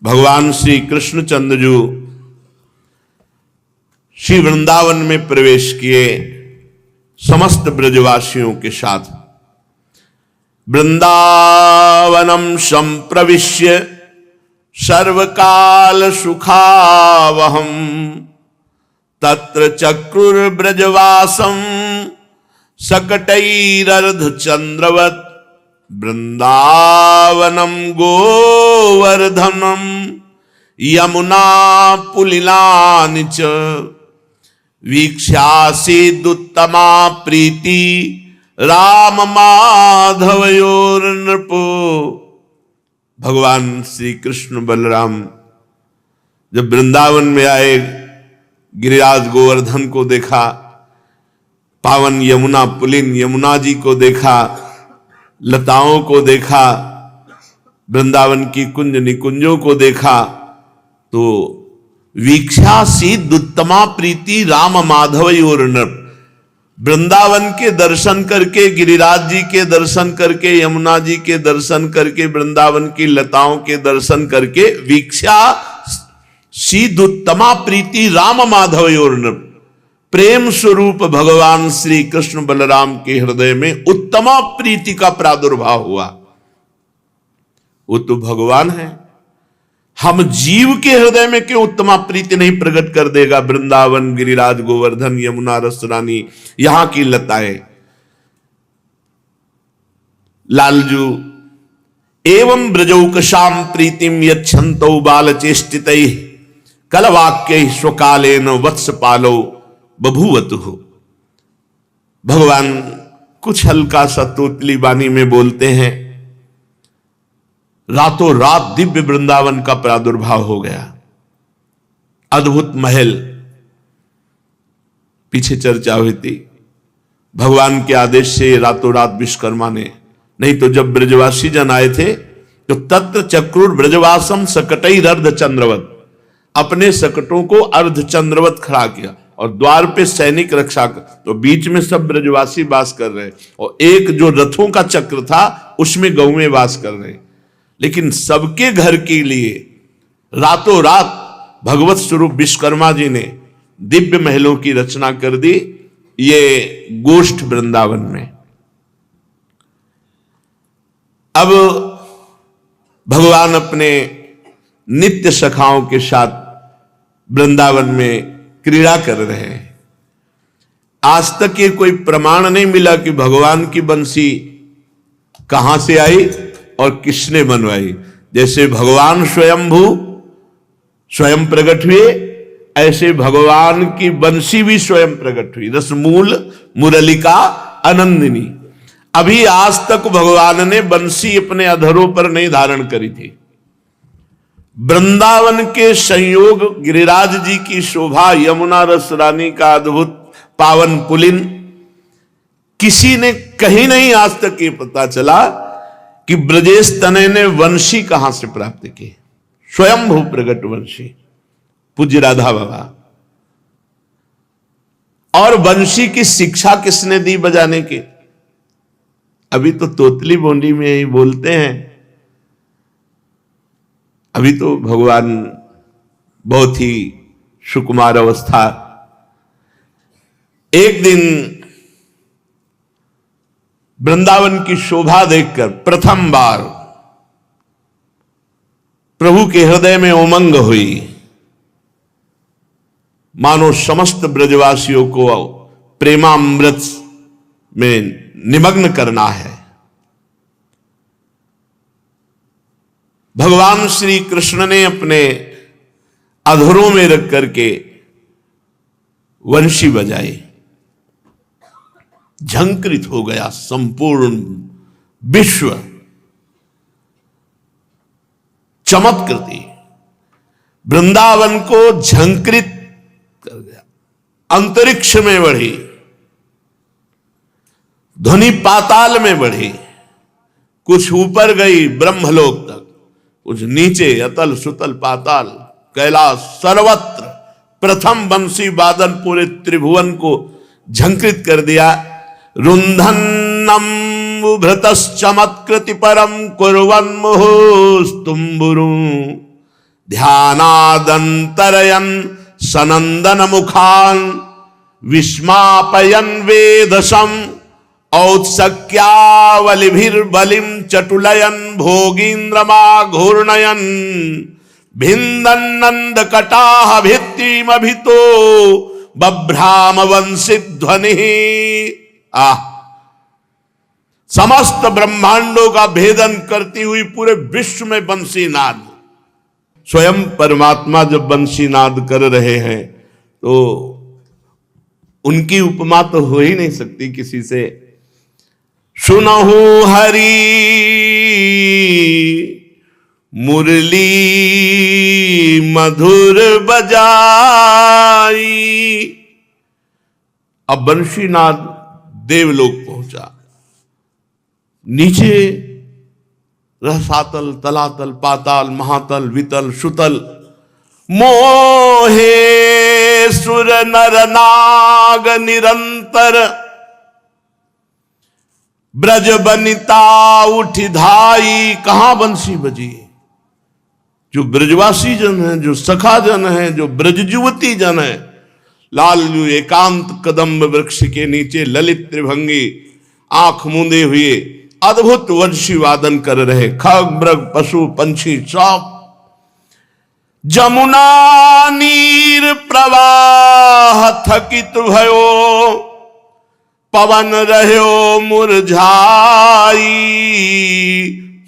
भगवान श्री कृष्णचंद्र जी श्री वृंदावन में प्रवेश किए समस्त ब्रजवासियों के साथ। वृंदावनम संप्रविश्य सर्वकाल सुखावहम तत्र चक्रुर्ब्रजवासम सकटैरर्ध चंद्रवत वृंदावनम गोवर्धनम यमुना पुलिलानि च वीक्ष्यासीदुत्तमा प्रीति राम माधवयोर्नृपो। भगवान श्री कृष्ण बलराम जब वृंदावन में आए, गिरिराज गोवर्धन को देखा, पावन यमुना पुलिन यमुना जी को देखा, लताओं को देखा, वृंदावन की कुंज निकुंजों को देखा, तो वीक्षासीदुत्तमा प्रीति राम माधवयोर्नृप। वृंदावन के दर्शन करके, गिरिराज जी के दर्शन करके, यमुना जी के दर्शन करके, वृंदावन की लताओं के दर्शन करके, वीक्षा सीदुत्तमा प्रीति राम माधवयोर्नृप। प्रेम स्वरूप भगवान श्री कृष्ण बलराम के हृदय में उत्तमा प्रीति का प्रादुर्भाव हुआ। वो तो भगवान है, हम जीव के हृदय में क्यों उत्तमा प्रीति नहीं प्रकट कर देगा। वृंदावन, गिरिराज, गोवर्धन, यमुना, रसरानी, यहां की लताएं, लालजू एवं ब्रजौकशाम प्रीतिम यच्छन्तौ बालचेष्टितैः कलवाक्यैः स्वकालेन वत्सपालो बभूवतु। भगवान कुछ हल्का सा तोतली वाणी में बोलते हैं, रातों रात दिव्य वृंदावन का प्रादुर्भाव हो गया। अद्भुत महल, पीछे चर्चा हुई थी, भगवान के आदेश से रातों रात विश्वकर्मा ने, नहीं तो जब ब्रजवासी जन आए थे तो तत्र चक्रुर ब्रजवासम सकटैरर्ध चंद्रवत, अपने सकटों को अर्ध चंद्रवत खड़ा किया और द्वार पे सैनिक रक्षा कर, तो बीच में सब ब्रजवासी वास कर रहे, और एक जो रथों का चक्र था उसमें गौएं वास कर रहे। लेकिन सबके घर के लिए रातों रात भगवत स्वरूप विश्वकर्मा जी ने दिव्य महलों की रचना कर दी, ये गोष्ठ वृंदावन में। अब भगवान अपने नित्य सखाओं के साथ वृंदावन में क्रीड़ा कर रहे हैं। आज तक ये कोई प्रमाण नहीं मिला कि भगवान की बंसी कहां से आई और किसने बनवाई। जैसे भगवान स्वयंभू स्वयं प्रकट हुए, ऐसे भगवान की बंसी भी स्वयं प्रकट हुई। रसमूल मुरलिका आनंदिनी। अभी आज तक भगवान ने बंसी अपने अधरों पर नहीं धारण करी थी। वृंदावन के संयोग, गिरिराज जी की शोभा, यमुना रसरानी का अद्भुत पावन पुलिन, किसी ने कहीं नहीं आज तक ये पता चला कि ब्रजेश तनय ने वंशी कहां से प्राप्त की। स्वयंभू प्रगट वंशी, पूज्य राधा बाबा। और वंशी की शिक्षा किसने दी बजाने की? अभी तो तोतली बोंडी में ही बोलते हैं, अभी तो भगवान बहुत ही सुकुमार अवस्था। एक दिन वृंदावन की शोभा देखकर प्रथम बार प्रभु के हृदय में उमंग हुई, मानो समस्त ब्रजवासियों को प्रेमामृत में निमग्न करना है। भगवान श्री कृष्ण ने अपने अधरों में रख करके वंशी बजाई। झंकृत हो गया संपूर्ण विश्व, चमत्कृति वृंदावन को झंकृत कर गया। अंतरिक्ष में बढ़ी, ध्वनि पाताल में बढ़ी, कुछ ऊपर गई ब्रह्मलोक तक, कुछ नीचे अतल सुतल पाताल कैलाश, सर्वत्र प्रथम बंसी वादन पूरे त्रिभुवन को झंकृत कर दिया। रुंधन्नम उभृतश्चमत्कृति परम कुर्वन् मुहुस्तुम्बुरु ध्यानादंतरयन सनंदन मुखान विस्मापयन वेदसम औत्सक्यावलिभिर्बलिम चटुलयन भोगीन्द्रमा घूर्णयन भिन्दन्नंद कटाह भित्तिमभितो बभ्राम वंशित ध्वनि। समस्त ब्रह्मांडों का भेदन करती हुई पूरे विश्व में बंसी नाद। स्वयं परमात्मा जब बंसी नाद कर रहे हैं तो उनकी उपमा तो हो ही नहीं सकती किसी से। सुनहु हरि मुरली मधुर बजाई। अब बंशीनाद देवलोक पहुंचा। नीचे रसातल तलातल पाताल महातल वितल सुतल मोहे सुर नर नाग निरंतर ब्रज बनिता उठ धाई। कहां बंसी बजी? जो ब्रजवासी जन है, जो सखा जन है, जो ब्रज युवती जन है, लालू एकांत कदम्ब वृक्ष के नीचे ललित त्रिभंगी आंख मूंदे हुए अद्भुत वंशी वादन कर रहे। खग मृग पशु पंछी सब। जमुना नीर प्रवाह थकित भयो पवन रह्यो मुरझाई।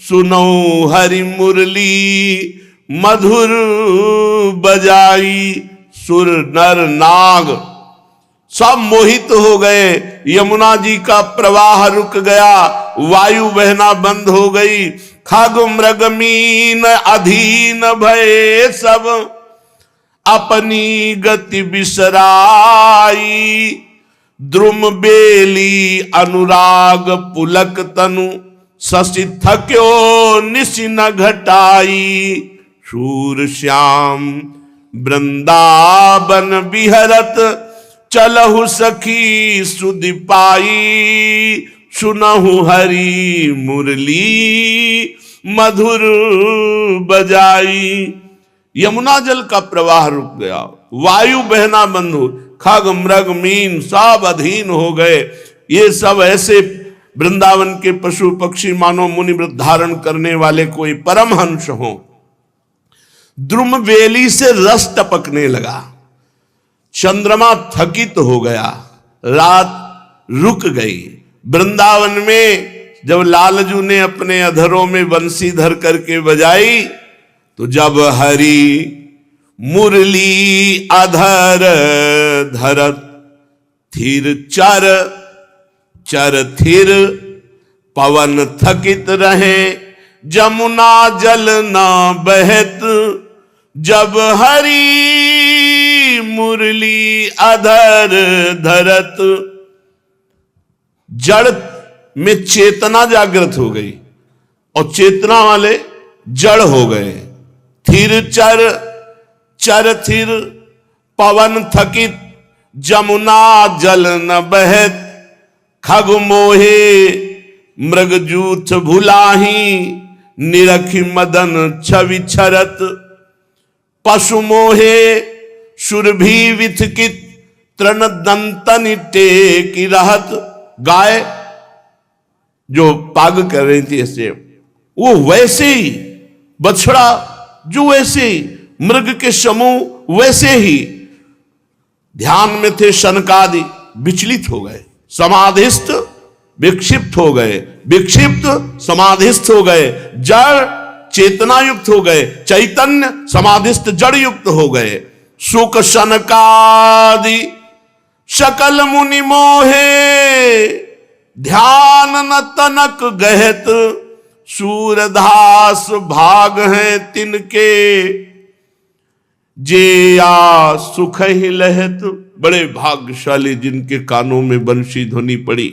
सुनो हरि मुरली मधुर बजाई। सुर नर नाग सब मोहित हो गए। यमुना जी का प्रवाह रुक गया, वायु बहना बंद हो गई। खग मृग मीन अधीन भये सब अपनी गति बिसराई। द्रुम बेली अनुराग पुलक तनु शशि थक्यो निशि न घटाई। शूर श्याम वृंदावन बिहरत चलहु सखी सुधि पाई। सुनहु हरि मुरली मधुर बजाई। यमुना जल का प्रवाह रुक गया, वायु बहना बंद हो, खग मृग मीन सब अधीन हो गए। ये सब ऐसे वृंदावन के पशु पक्षी मानो मुनि व्रत धारण करने वाले कोई परमहंस हो। द्रुम बेली से रस टपकने लगा। चंद्रमा थकित हो गया, रात रुक गई। वृंदावन में जब लालजू ने अपने अधरों में बंसी धर करके बजाई तो जब हरि मुरली अधर धरत थिर चर चर थिर पवन थकित रहे जमुना जल न बहत। जब हरि मुरली अधर धरत जड़ में चेतना जागृत हो गई और चेतना वाले जड़ हो गए। थिर चर चर थिर पवन थकित जमुना जल न बहत। खग मोहे मृग जूथ भुलाही निरखी मदन छवि छरत। पशु मोहे सुरभि विथकित तृण दंतन टेकी रहत। गाय जो पाग कर रही थी ऐसे, वो वैसे ही बछड़ा जो वैसे ही मृग के समूह वैसे ही ध्यान में थे। शनकादि विचलित हो गए, समाधिस्थ विक्षिप्त हो गए, विक्षिप्त समाधिस्थ हो गए, जड़ चेतना युक्त हो गए, चैतन्य समाधिस्थ जड़ युक्त हो गए। सुख शनकादि सकल मुनि मोहे ध्यान न तनक गहत। सूरदास भाग हैं तिनके जे या सुख ही लहत। बड़े भाग्यशाली जिनके कानों में बंशी ध्वनि पड़ी।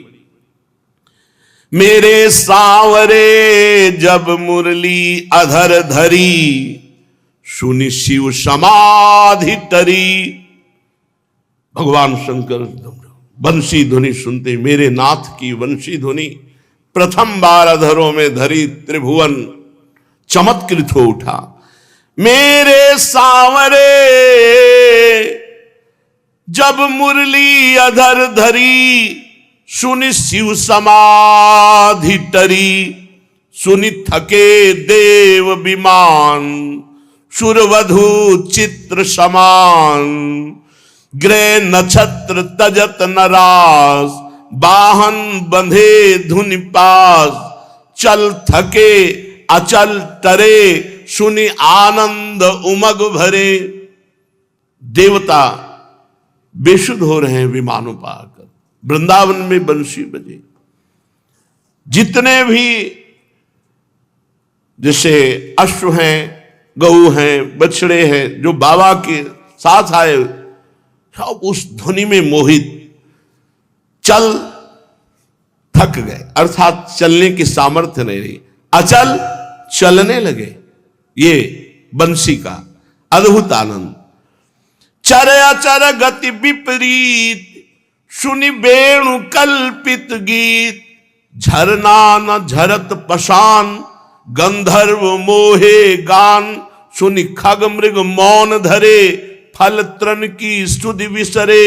मेरे सांवरे जब मुरली अधर धरी सुनि शिव समाधि टरी। भगवान शंकर बंशी ध्वनि सुनते मेरे नाथ की बंशी ध्वनि प्रथम बार अधरों में धरी त्रिभुवन चमत्कृत हो उठा। मेरे सांवरे जब मुरली अधर धरी, सुनि शिव समाधि टरी, सुनि थके देव विमान, सुरवधु चित्र समान, ग्रह नक्षत्र तजत नरास, वाहन बंधे धुनि पास, चल थके अचल टरे, सुनि आनंद उमग भरे। देवता बेसुध हो रहे हैं विमानों पर आकर, वृंदावन में बंसी बजे। जितने भी जैसे अश्व हैं, गऊ हैं, बछड़े हैं, जो बाबा के साथ आए, सब उस ध्वनि में मोहित चल थक गए, अर्थात चलने की सामर्थ्य नहीं रही, अचल चलने लगे। ये बंसी का अद्भुत आनंद। चर अचर गति विपरीत, सुनि वेणु कल्पित गीत, झरना न झरत पशान, गंधर्व मोहे गान, सुनि खग मृग मौन धरे, फल तृण की स्तुति विसरे,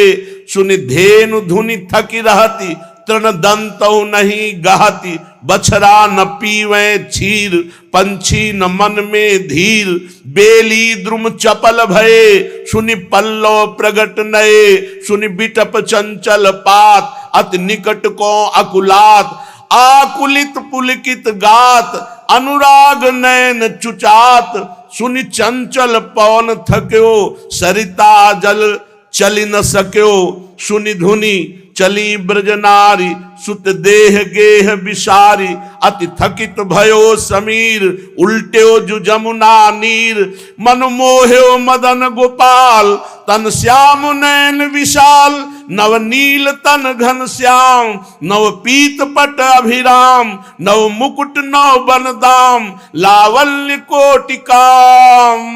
सुनि धेनु धुनि थकी रहती, तृण दंतौ नहीं गहती, बछरा न पीवे क्षीर, पंछी न मन में धीर, बेली द्रुम चपल भये, सुनि पल्लव प्रगट नये, सुनि बिटप चंचल पात, अति निकट को अकुलात, आकुलित पुलकित गात, अनुराग नयन चुचात, सुनि चंचल पवन थक्यो, सरिता जल चली न सक्यो, सुनि धुनि चली ब्रज नारी, सुत देह गेह विसारी, अति थकित भयो समीर, उल्ट्यो जु जमुना नीर, मन मोह्यो मदन गोपाल, तन श्याम नयन विशाल, नव नील तन घन श्याम, नव पीत पट अभिराम, नव मुकुट नव बनदाम, लावल्य कोटिका,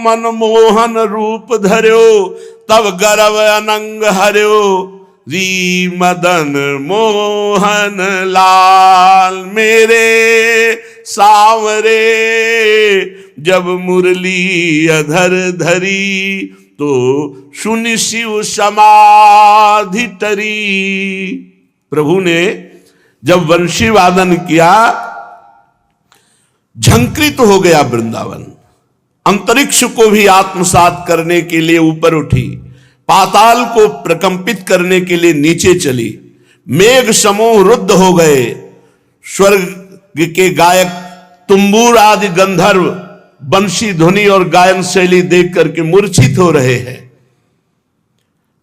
मन मोहन रूप धर्यो, तब गर्व अनंग हर्यो, री मदन मोहन लाल। मेरे सांवरे जब मुरली अधर धरी, तो सुनि शिव समाधि टरी। प्रभु ने जब वंशी वादन किया, झंकृत हो गया वृंदावन, अंतरिक्ष को भी आत्मसात करने के लिए ऊपर उठी, पाताल को प्रकंपित करने के लिए नीचे चली, मेघ समूह रुद्ध हो गए, स्वर्ग के गायक तुम्बूर आदि गंधर्व बंशी ध्वनि और गायन शैली देख करके मूर्छित हो रहे हैं।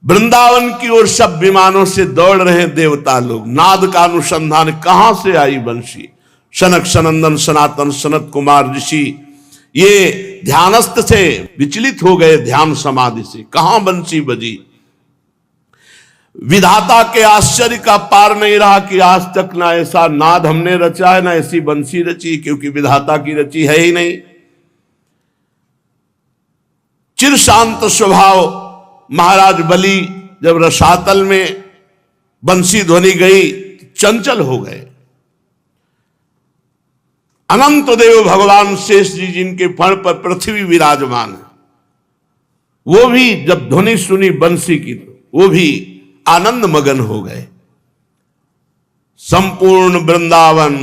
वृंदावन की ओर सब विमानों से दौड़ रहे देवता लोग। नाद का अनुसंधान कहां से आई बंशी? सनक सनंदन सनातन सनत कुमार ऋषि ये ध्यानस्थ थे, विचलित हो गए ध्यान समाधि से, कहां बंसी बजी। विधाता के आश्चर्य का पार नहीं रहा कि आज तक ना ऐसा नाद हमने रचा है, ना ऐसी बंसी रची, क्योंकि विधाता की रची है ही नहीं। चिर शांत स्वभाव महाराज बलि जब रसातल में बंसी ध्वनि गई, चंचल हो गए। अनंत देव भगवान शेष जी जिनके फण पर पृथ्वी विराजमान है, वो भी जब ध्वनि सुनी बंसी की तो वो भी आनंद मगन हो गए। संपूर्ण वृंदावन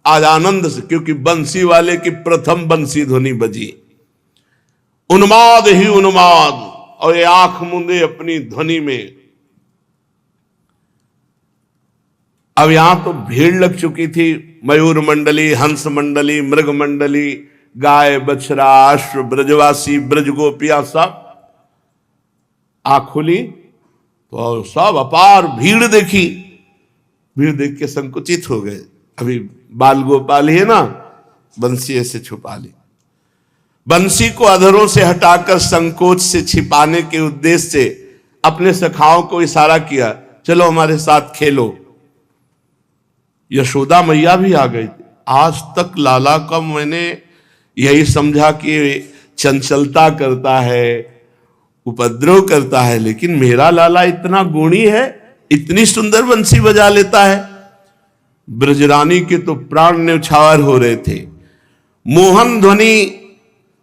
आज आनंद से, क्योंकि बंसी वाले की प्रथम बंसी ध्वनि बजी। उन्माद ही उन्माद, और ये आंख मूंदे अपनी ध्वनि में। अब यहां तो भीड़ लग चुकी थी, मयूर मंडली, हंस मंडली, मृग मंडली, गाय बछड़ा अश्व ब्रजवासी ब्रज गोपिया सब आंख खुली तो सब अपार भीड़ देखी। भीड़ देख के संकुचित हो गए। अभी बाल गोपाल ही है ना, बंसी ऐसे छुपा ली। बंसी को अधरों से हटाकर संकोच से छिपाने के उद्देश्य से अपने सखाओं को इशारा किया, चलो हमारे साथ खेलो। यशोदा मैया भी आ गई। आज तक लाला का मैंने यही समझा कि चंचलता करता है, उपद्रव करता है, लेकिन मेरा लाला इतना गुणी है, इतनी सुंदर बंसी बजा लेता है। ब्रजरानी के तो प्राण न्यौछावर हो रहे थे। मोहन ध्वनि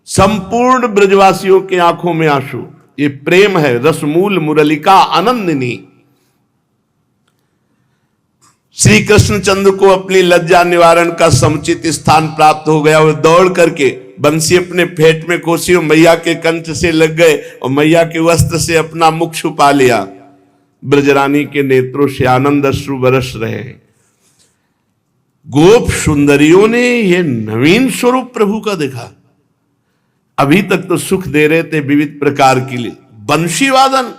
संपूर्ण ब्रजवासियों के आंखों में आंसू। ये प्रेम है, रसमूल मुरलिका आनंदिनी। श्री कृष्णचंद्र को अपनी लज्जा निवारण का समुचित स्थान प्राप्त हो गया। वो दौड़ करके बंसी अपने फेट में खोसी और मैया के कंठ से लग गए और मैया के वस्त्र से अपना मुख छुपा लिया। ब्रजरानी के नेत्रों से आनंद अश्रु बरस रहे। गोप सुंदरियों ने यह नवीन स्वरूप प्रभु का देखा। अभी तक तो सुख दे रहे थे विविध प्रकार के लिए, बंशी वादन।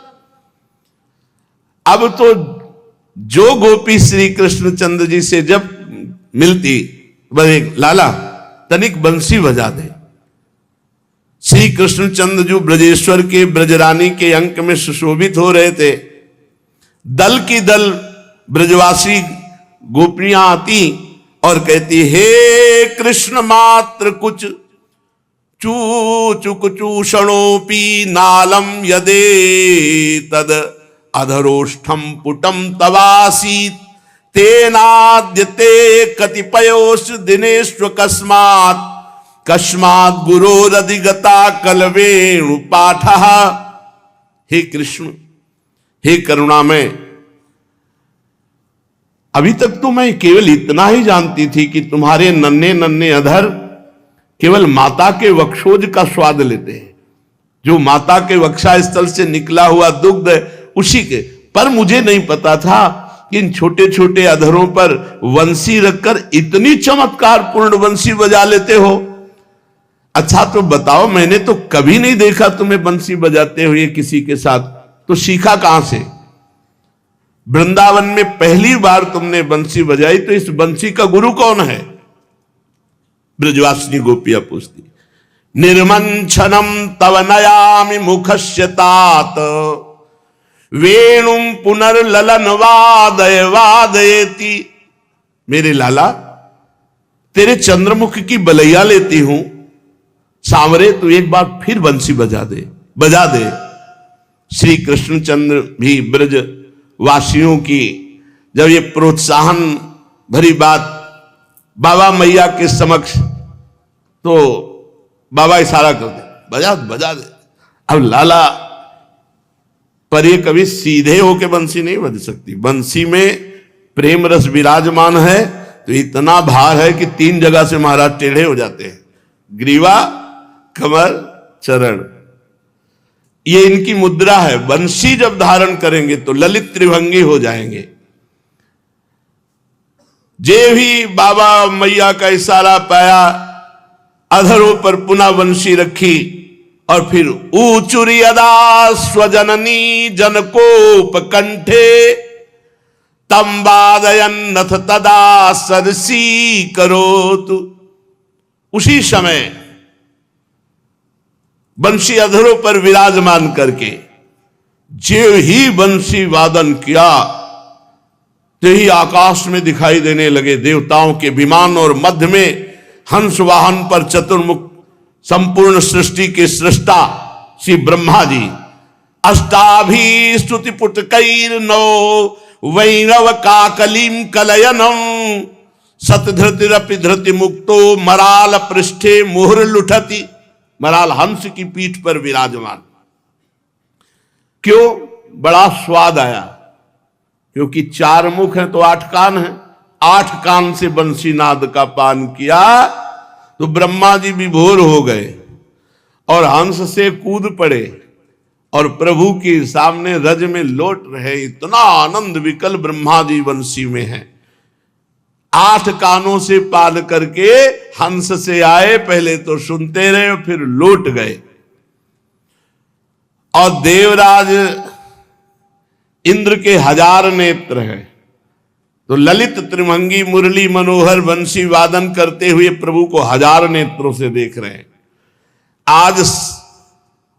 अब तो जो गोपी श्री कृष्णचंद्र जी से जब मिलती, बोले लाला तनिक बंसी बजा दे। श्री कृष्णचंद्र जो ब्रजेश्वर के ब्रजरानी के अंक में सुशोभित हो रहे थे, दल की दल ब्रजवासी गोपियां आती और कहती, हे कृष्ण मात्र कुछ चूचुक चूषणोपी नालम यदे तद अधरोष्ठम पुटम तवासीत तेनाद्यते कतिपयोष दिनेश्व कस्मात् कस्मात् गुरोरधिगता कलवेणु पाठः। हे कृष्ण, हे करुणामय, अभी तक तो मैं केवल इतना ही जानती थी कि तुम्हारे नन्हे नन्हे अधर केवल माता के वक्षोज का स्वाद लेते हैं, जो माता के वक्षा स्थल से निकला हुआ दुग्ध उसी के। पर मुझे नहीं पता था कि इन छोटे छोटे अधरों पर वंशी रखकर इतनी चमत्कार पूर्ण वंशी बजा लेते हो। अच्छा तो बताओ, मैंने तो कभी नहीं देखा तुम्हें बंसी बजाते हुए किसी के साथ, तो सीखा कहां से? वृंदावन में पहली बार तुमने बंसी बजाई, तो इस बंसी का गुरु कौन है? ब्रजवासिनी गोपियां पूछती। निर्मंछनम तव नयामि मुखस्य तात वेणुम पुनर्ललन वादय वादयति। मेरे लाला, तेरे चंद्रमुख की बलैया लेती हूं, सांवरे तू एक बार फिर बंसी बजा दे, बजा दे। श्री कृष्णचंद्र भी ब्रज वासियों की जब ये प्रोत्साहन भरी बात बाबा मैया के समक्ष, तो बाबा इशारा कर दे, बजा बजा दे। अब लाला, पर ये कभी सीधे होके बंसी नहीं बज सकती। बंसी में प्रेम रस विराजमान है, तो इतना भार है कि 3 जगह से महाराज टेढ़े हो जाते हैं, ग्रीवा, कमर, चरण। ये इनकी मुद्रा है। बंसी जब धारण करेंगे तो ललित त्रिभंगी हो जाएंगे। जे भी बाबा मैया का इशारा पाया, अधरों पर पुनः बंसी रखी और फिर ऊचुरी अदा स्वजननी जनकोपकंठे तम वादयन्नथ तदा सरसी करोतु। उसी समय बंसी अधरों पर विराजमान करके जो ही बंसी वादन किया, ते ही आकाश में दिखाई देने लगे देवताओं के विमान, और मध्य में हंस वाहन पर चतुर्मुख संपूर्ण सृष्टि के सृष्टा श्री ब्रह्मा जी अष्टाभी स्तुति पुटकैर नौ वैरव काकलीम कलयनम सतधृतिरपि धृति मुक्तो मराल पृष्ठे मुहुर लुठति। मराल हंस की पीठ पर विराजमान। क्यों? बड़ा स्वाद आया, क्योंकि 4 मुख हैं तो 8 कान हैं। 8 कान से बंसी नाद का पान किया तो ब्रह्मा जी विभोर हो गए और हंस से कूद पड़े और प्रभु के सामने रज में लौट रहे। इतना आनंद विकल ब्रह्मा जी बंसी में है। 8 कानों से पाल करके हंस से आए, पहले तो सुनते रहे फिर लौट गए। और देवराज इंद्र के 1000 नेत्र हैं, तो ललित त्रिभंगी मुरली मनोहर बंसी वादन करते हुए प्रभु को 1000 नेत्रों से देख रहे हैं। आज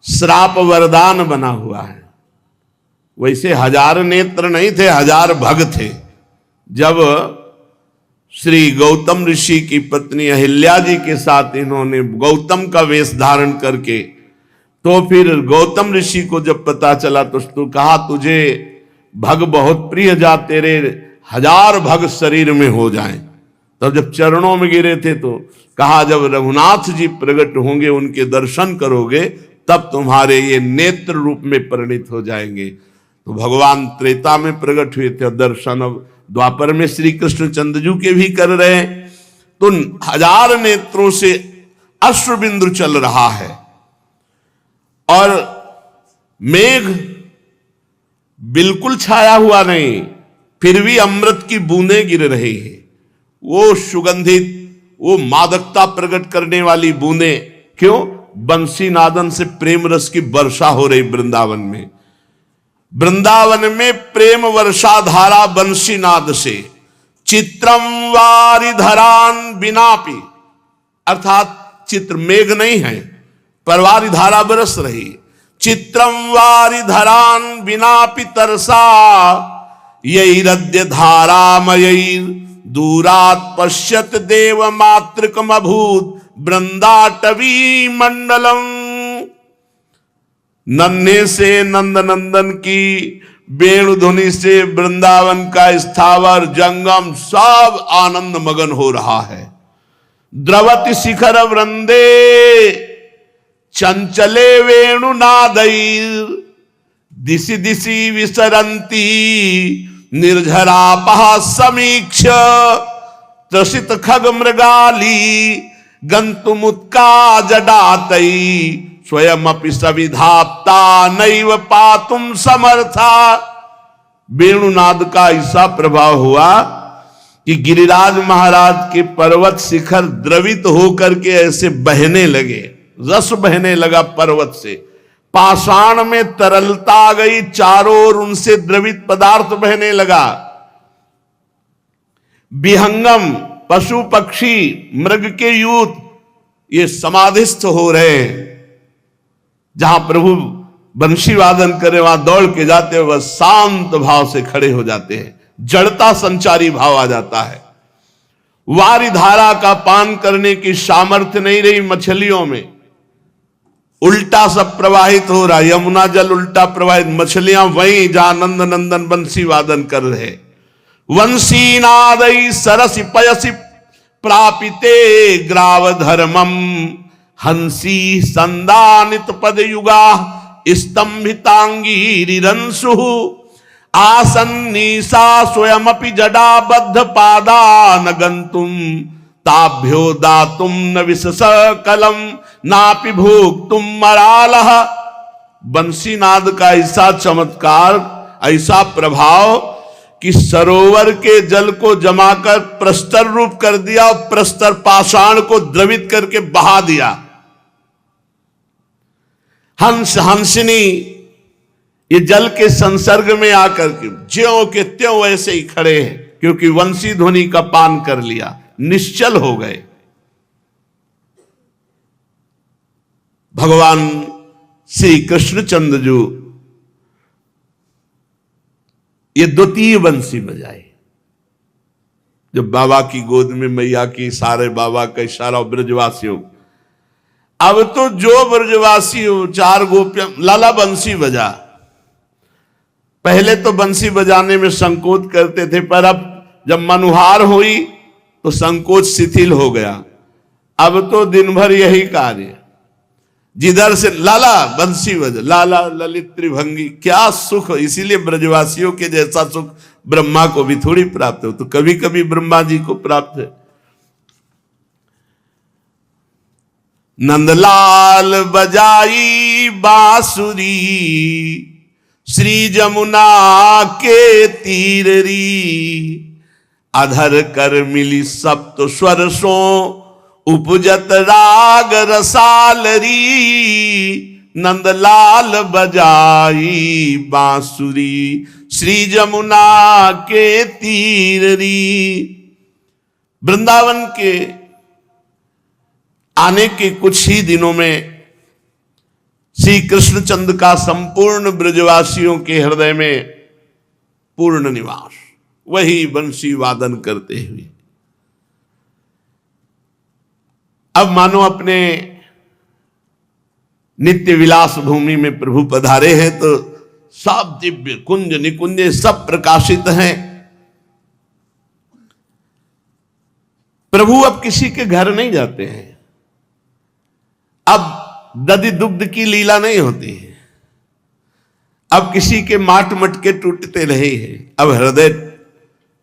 श्राप वरदान बना हुआ है। वैसे 1000 नेत्र नहीं थे, 1000 भग थे। जब श्री गौतम ऋषि की पत्नी अहिल्या जी के साथ इन्होंने गौतम का वेश धारण करके, तो फिर गौतम ऋषि को जब पता चला तो कहा, तुझे भग बहुत प्रिय, जा तेरे 1000 भग शरीर में हो जाएं। तब जब चरणों में गिरे थे तो कहा जब रघुनाथ जी प्रकट होंगे, उनके दर्शन करोगे, तब तुम्हारे ये नेत्र रूप में परिणित हो जाएंगे। तो भगवान त्रेता में प्रकट हुए थे, दर्शन अब द्वापर में श्री कृष्ण चंद्रजू के भी कर रहे हैं। तो 1000 नेत्रों से अश्रुबिंदु चल रहा है और मेघ बिल्कुल छाया हुआ नहीं, फिर भी अमृत की बूंदें गिर रही है। वो सुगंधित, वो मादकता प्रकट करने वाली बूंदें, क्यों? बंसी नादन से प्रेम रस की वर्षा हो रही वृंदावन में। वृंदावन में प्रेम वर्षा धारा बंसी नाद से। चित्रम वारिधरान बिनापि, अर्थात चित्र मेघ नहीं है, पर वारी धारा बरस रही। चित्रम वारिधरान बिनापि तरसा, यैरद्य धारामयैर दूरात् पश्यत देव मातृकम अभूत वृंदाटवी मंडलम। नन्हे से नंद नंदन की वेणु ध्वनि से वृंदावन का स्थावर जंगम सब आनंद मगन हो रहा है। द्रवति शिखर वृंदे चंचले वेणु नादैर, दिशि दिशि विसरंती निर्झरापः समीक्ष, त्रसित खग मृगाली गंतुमुत्का जडातई, स्वयं अपि सविधाप्ता नैव पातुम समर्था। वेणुनाद का ऐसा प्रभाव हुआ कि गिरिराज महाराज के पर्वत शिखर द्रवित होकर के ऐसे बहने लगे, रस बहने लगा पर्वत से। पाषाण में तरलता आ गई, चारों ओर उनसे द्रवित पदार्थ बहने लगा। विहंगम पशु पक्षी मृग के यूथ ये समाधिस्थ हो रहे हैं। जहां प्रभु बंशी वादन करे वहां दौड़ के जाते हुए शांत भाव से खड़े हो जाते हैं, जड़ता संचारी भाव आ जाता है। वारी धारा का पान करने की सामर्थ्य नहीं रही मछलियों में, उल्टा सब प्रवाहित हो रहा, यमुना जल उल्टा प्रवाहित, मछलियां वहीं जहां नंद नंदन बंसी वादन कर रहे। वंशी नादई सरसि पयसि प्रापिते ग्राव धर्मम, हंसी संदानित पद युगा स्तंभितांगी रिरंसु, आसन्नीसा स्वयमपि जडाबद्ध पादा न गंतुम, ताभ्यो दातुम न विशस कलम नापि भोक्तुम मरालह। बंसीनाद का ऐसा चमत्कार, ऐसा प्रभाव कि सरोवर के जल को जमाकर प्रस्तर रूप कर दिया और प्रस्तर पाषाण को द्रवित करके बहा दिया। हंस हंसिनी ये जल के संसर्ग में आकर के ज्यों के त्यों वैसे ही खड़े हैं, क्योंकि वंशी ध्वनि का पान कर लिया, निश्चल हो गए। भगवान श्री कृष्णचंद्र जो ये द्वितीय बंसी बजाए, जब बाबा की गोद में मैया की, सारे बाबा का इशारा ब्रजवासियों। अब तो जो ब्रजवासी हो, 4 गोपियां, लाला बंसी बजा। पहले तो बंसी बजाने में संकोच करते थे, पर अब जब मनुहार हुई तो संकोच शिथिल हो गया। अब तो दिन भर यही कार्य, जिधर से लाला बंसी बजा, लाला ललित त्रिभंगी, क्या सुख। इसीलिए ब्रजवासियों के जैसा सुख ब्रह्मा को भी थोड़ी प्राप्त हो, तो कभी कभी ब्रह्मा जी को प्राप्त है। नंदलाल बजाई बांसुरी, श्री जमुना के तीररी, अधर कर मिली सप्त स्वरसों, उपजत राग रसालरी। नंदलाल बजाई बांसुरी, श्री जमुना के तीररी। वृंदावन के आने के कुछ ही दिनों में श्री कृष्णचंद्र का संपूर्ण ब्रजवासियों के हृदय में पूर्ण निवास, वही बंसी वादन करते हुए। अब मानो अपने नित्य विलास भूमि में प्रभु पधारे हैं, तो सब दिव्य कुंज निकुंज सब प्रकाशित हैं। प्रभु अब किसी के घर नहीं जाते हैं, अब दधि दुग्ध की लीला नहीं होती है, अब किसी के माट मटके टूटते नहीं है, अब हृदय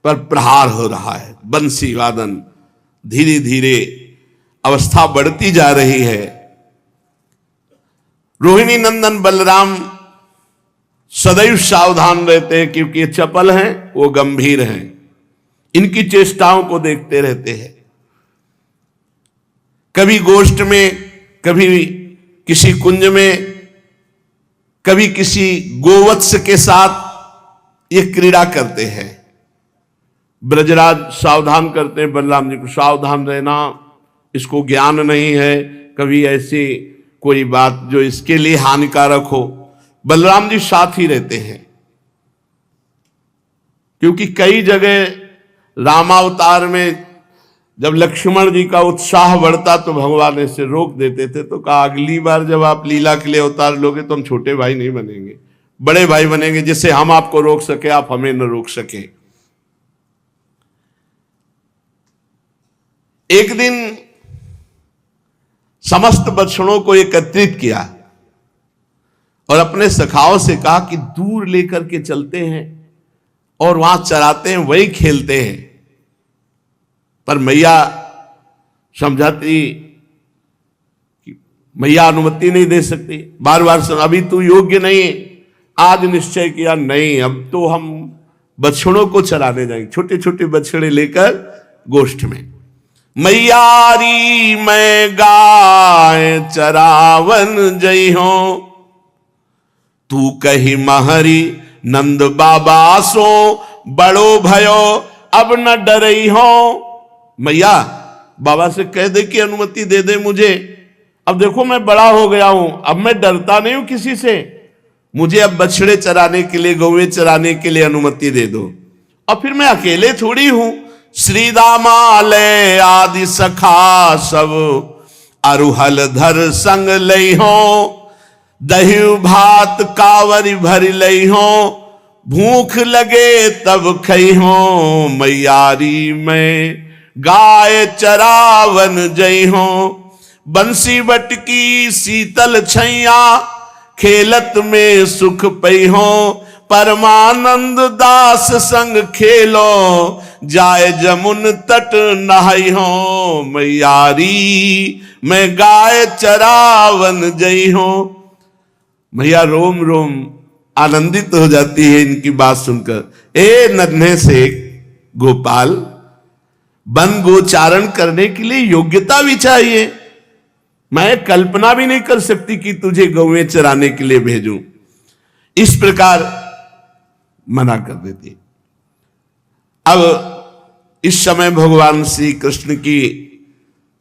पर प्रहार हो रहा है। बंसी वादन धीरे धीरे अवस्था बढ़ती जा रही है। रोहिणी नंदन बलराम सदैव सावधान रहते हैं, क्योंकि ये चपल हैं, वो गंभीर हैं, इनकी चेष्टाओं को देखते रहते हैं। कभी गोष्ठ में, कभी किसी कुंज में, कभी किसी गोवत्स के साथ ये क्रीड़ा करते हैं। ब्रजराज सावधान करते हैं बलराम जी को, सावधान रहना, इसको ज्ञान नहीं है, कभी ऐसी कोई बात जो इसके लिए हानिकारक हो। बलराम जी साथ ही रहते हैं, क्योंकि कई जगह रामावतार में जब लक्ष्मण जी का उत्साह बढ़ता तो भगवान इसे रोक देते थे, तो कहा अगली बार जब आप लीला के लिए अवतार लोगे तो हम छोटे भाई नहीं बनेंगे, बड़े भाई बनेंगे, जिससे हम आपको रोक सके, आप हमें न रोक सके। एक दिन समस्त बछड़ों को एकत्रित किया और अपने सखाओं से कहा कि दूर लेकर के चलते हैं और वहां चराते हैं, वही खेलते हैं। पर मैया समझाती कि मैया अनुमति नहीं दे सकती, बार बार सुन, अभी तू योग्य नहीं है। आज निश्चय किया, नहीं अब तो हम बछड़ों को चराने जाएंगे, छोटे छोटे बछड़े लेकर गोष्ठ में। मैयारी मैं गाय चरावन जई हो, तू कही महरी नंद बाबा सो, बड़ो भयो अब न डरई हो। मैया बाबा से कह दे कि अनुमति दे दे मुझे, अब देखो मैं बड़ा हो गया हूं, अब मैं डरता नहीं हूं किसी से, मुझे अब बछड़े चराने के लिए, गौवे चराने के लिए अनुमति दे दो। और फिर मैं अकेले थोड़ी हूं, श्री दामालय आदि सखा सब अरुहल धर संग लई हो, दही भात कावरी भर लई हो, भूख लगे तब खई हो, मैयारी में गाय चरावन जई हो, बंसी बटकी शीतल छैया, खेलत में सुख पई हो, परमानंद दास संग खेलो, जाए जमुन तट नहाई हो, मैयारी मैं गाय चरावन जई हो। मैया रोम रोम आनंदित हो जाती है इनकी बात सुनकर। ए नन्हे से गोपाल, वन गोचारण करने के लिए योग्यता भी चाहिए, मैं कल्पना भी नहीं कर सकती कि तुझे गौएं चराने के लिए भेजूं। इस प्रकार मना कर देती। अब इस समय भगवान श्री कृष्ण की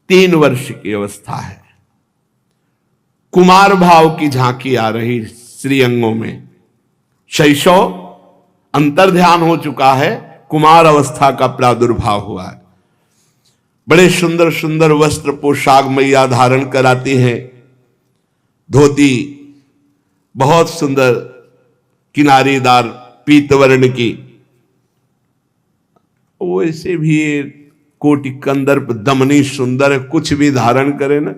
3 वर्ष की अवस्था है, कुमार भाव की झांकी आ रही श्रीअंगों में, शैशव अंतर्ध्यान हो चुका है, कुमार अवस्था का प्रादुर्भाव हुआ है। बड़े सुंदर सुंदर वस्त्र पोशाक मैया धारण कराती हैं, धोती बहुत सुंदर किनारीदार पीतवर्ण की, वैसे भी कोटि कंदर्प दमनी सुंदर है, कुछ भी धारण करे ना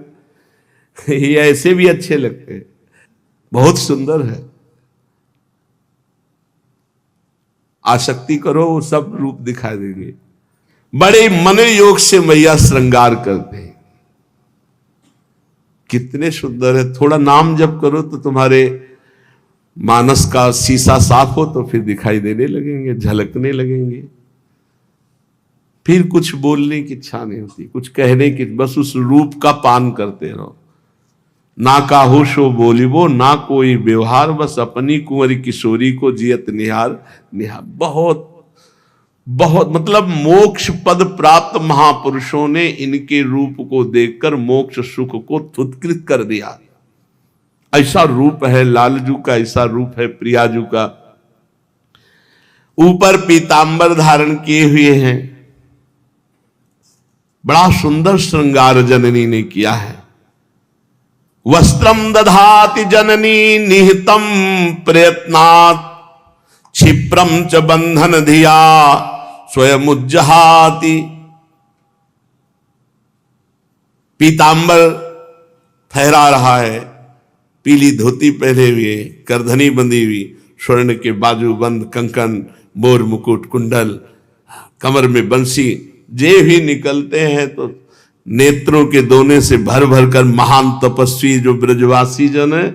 ये ऐसे भी अच्छे लगते हैं, बहुत सुंदर है। आसक्ति करो वो सब रूप दिखाई देंगे। बड़े मन योग से मैया श्रृंगार करते हैं, कितने सुंदर है। थोड़ा नाम जप करो तो तुम्हारे मानस का शीशा साफ हो तो फिर दिखाई देने लगेंगे, झलकने लगेंगे। फिर कुछ बोलने की इच्छा नहीं होती, कुछ कहने की, बस उस रूप का पान करते रहो। ना काहू शो बोलिबो ना कोई व्यवहार, बस अपनी कुंवरी किशोरी को जियत निहार निहार। बहुत बहुत मतलब मोक्ष पद प्राप्त महापुरुषों ने इनके रूप को देखकर मोक्ष सुख को तुत्कृत कर दिया। ऐसा रूप है लालजू का, ऐसा रूप है प्रियाजू का। ऊपर पीतांबर धारण किए हुए हैं, बड़ा सुंदर श्रृंगार जननी ने किया है। वस्त्रम दधाति जननी निहितम प्रयत्नात्, क्षिप्रम च बंधन धिया स्वयं उज्जहाति। पीतांबर फहरा रहा है, पीली धोती पहने हुए, करधनी बंधी हुई, स्वर्ण के बाजूबंद, कंकन, मोर मुकुट, कुंडल, कमर में बंसी, जे भी निकलते हैं तो नेत्रों के दोने से भर भर कर महान तपस्वी जो ब्रजवासी जन है,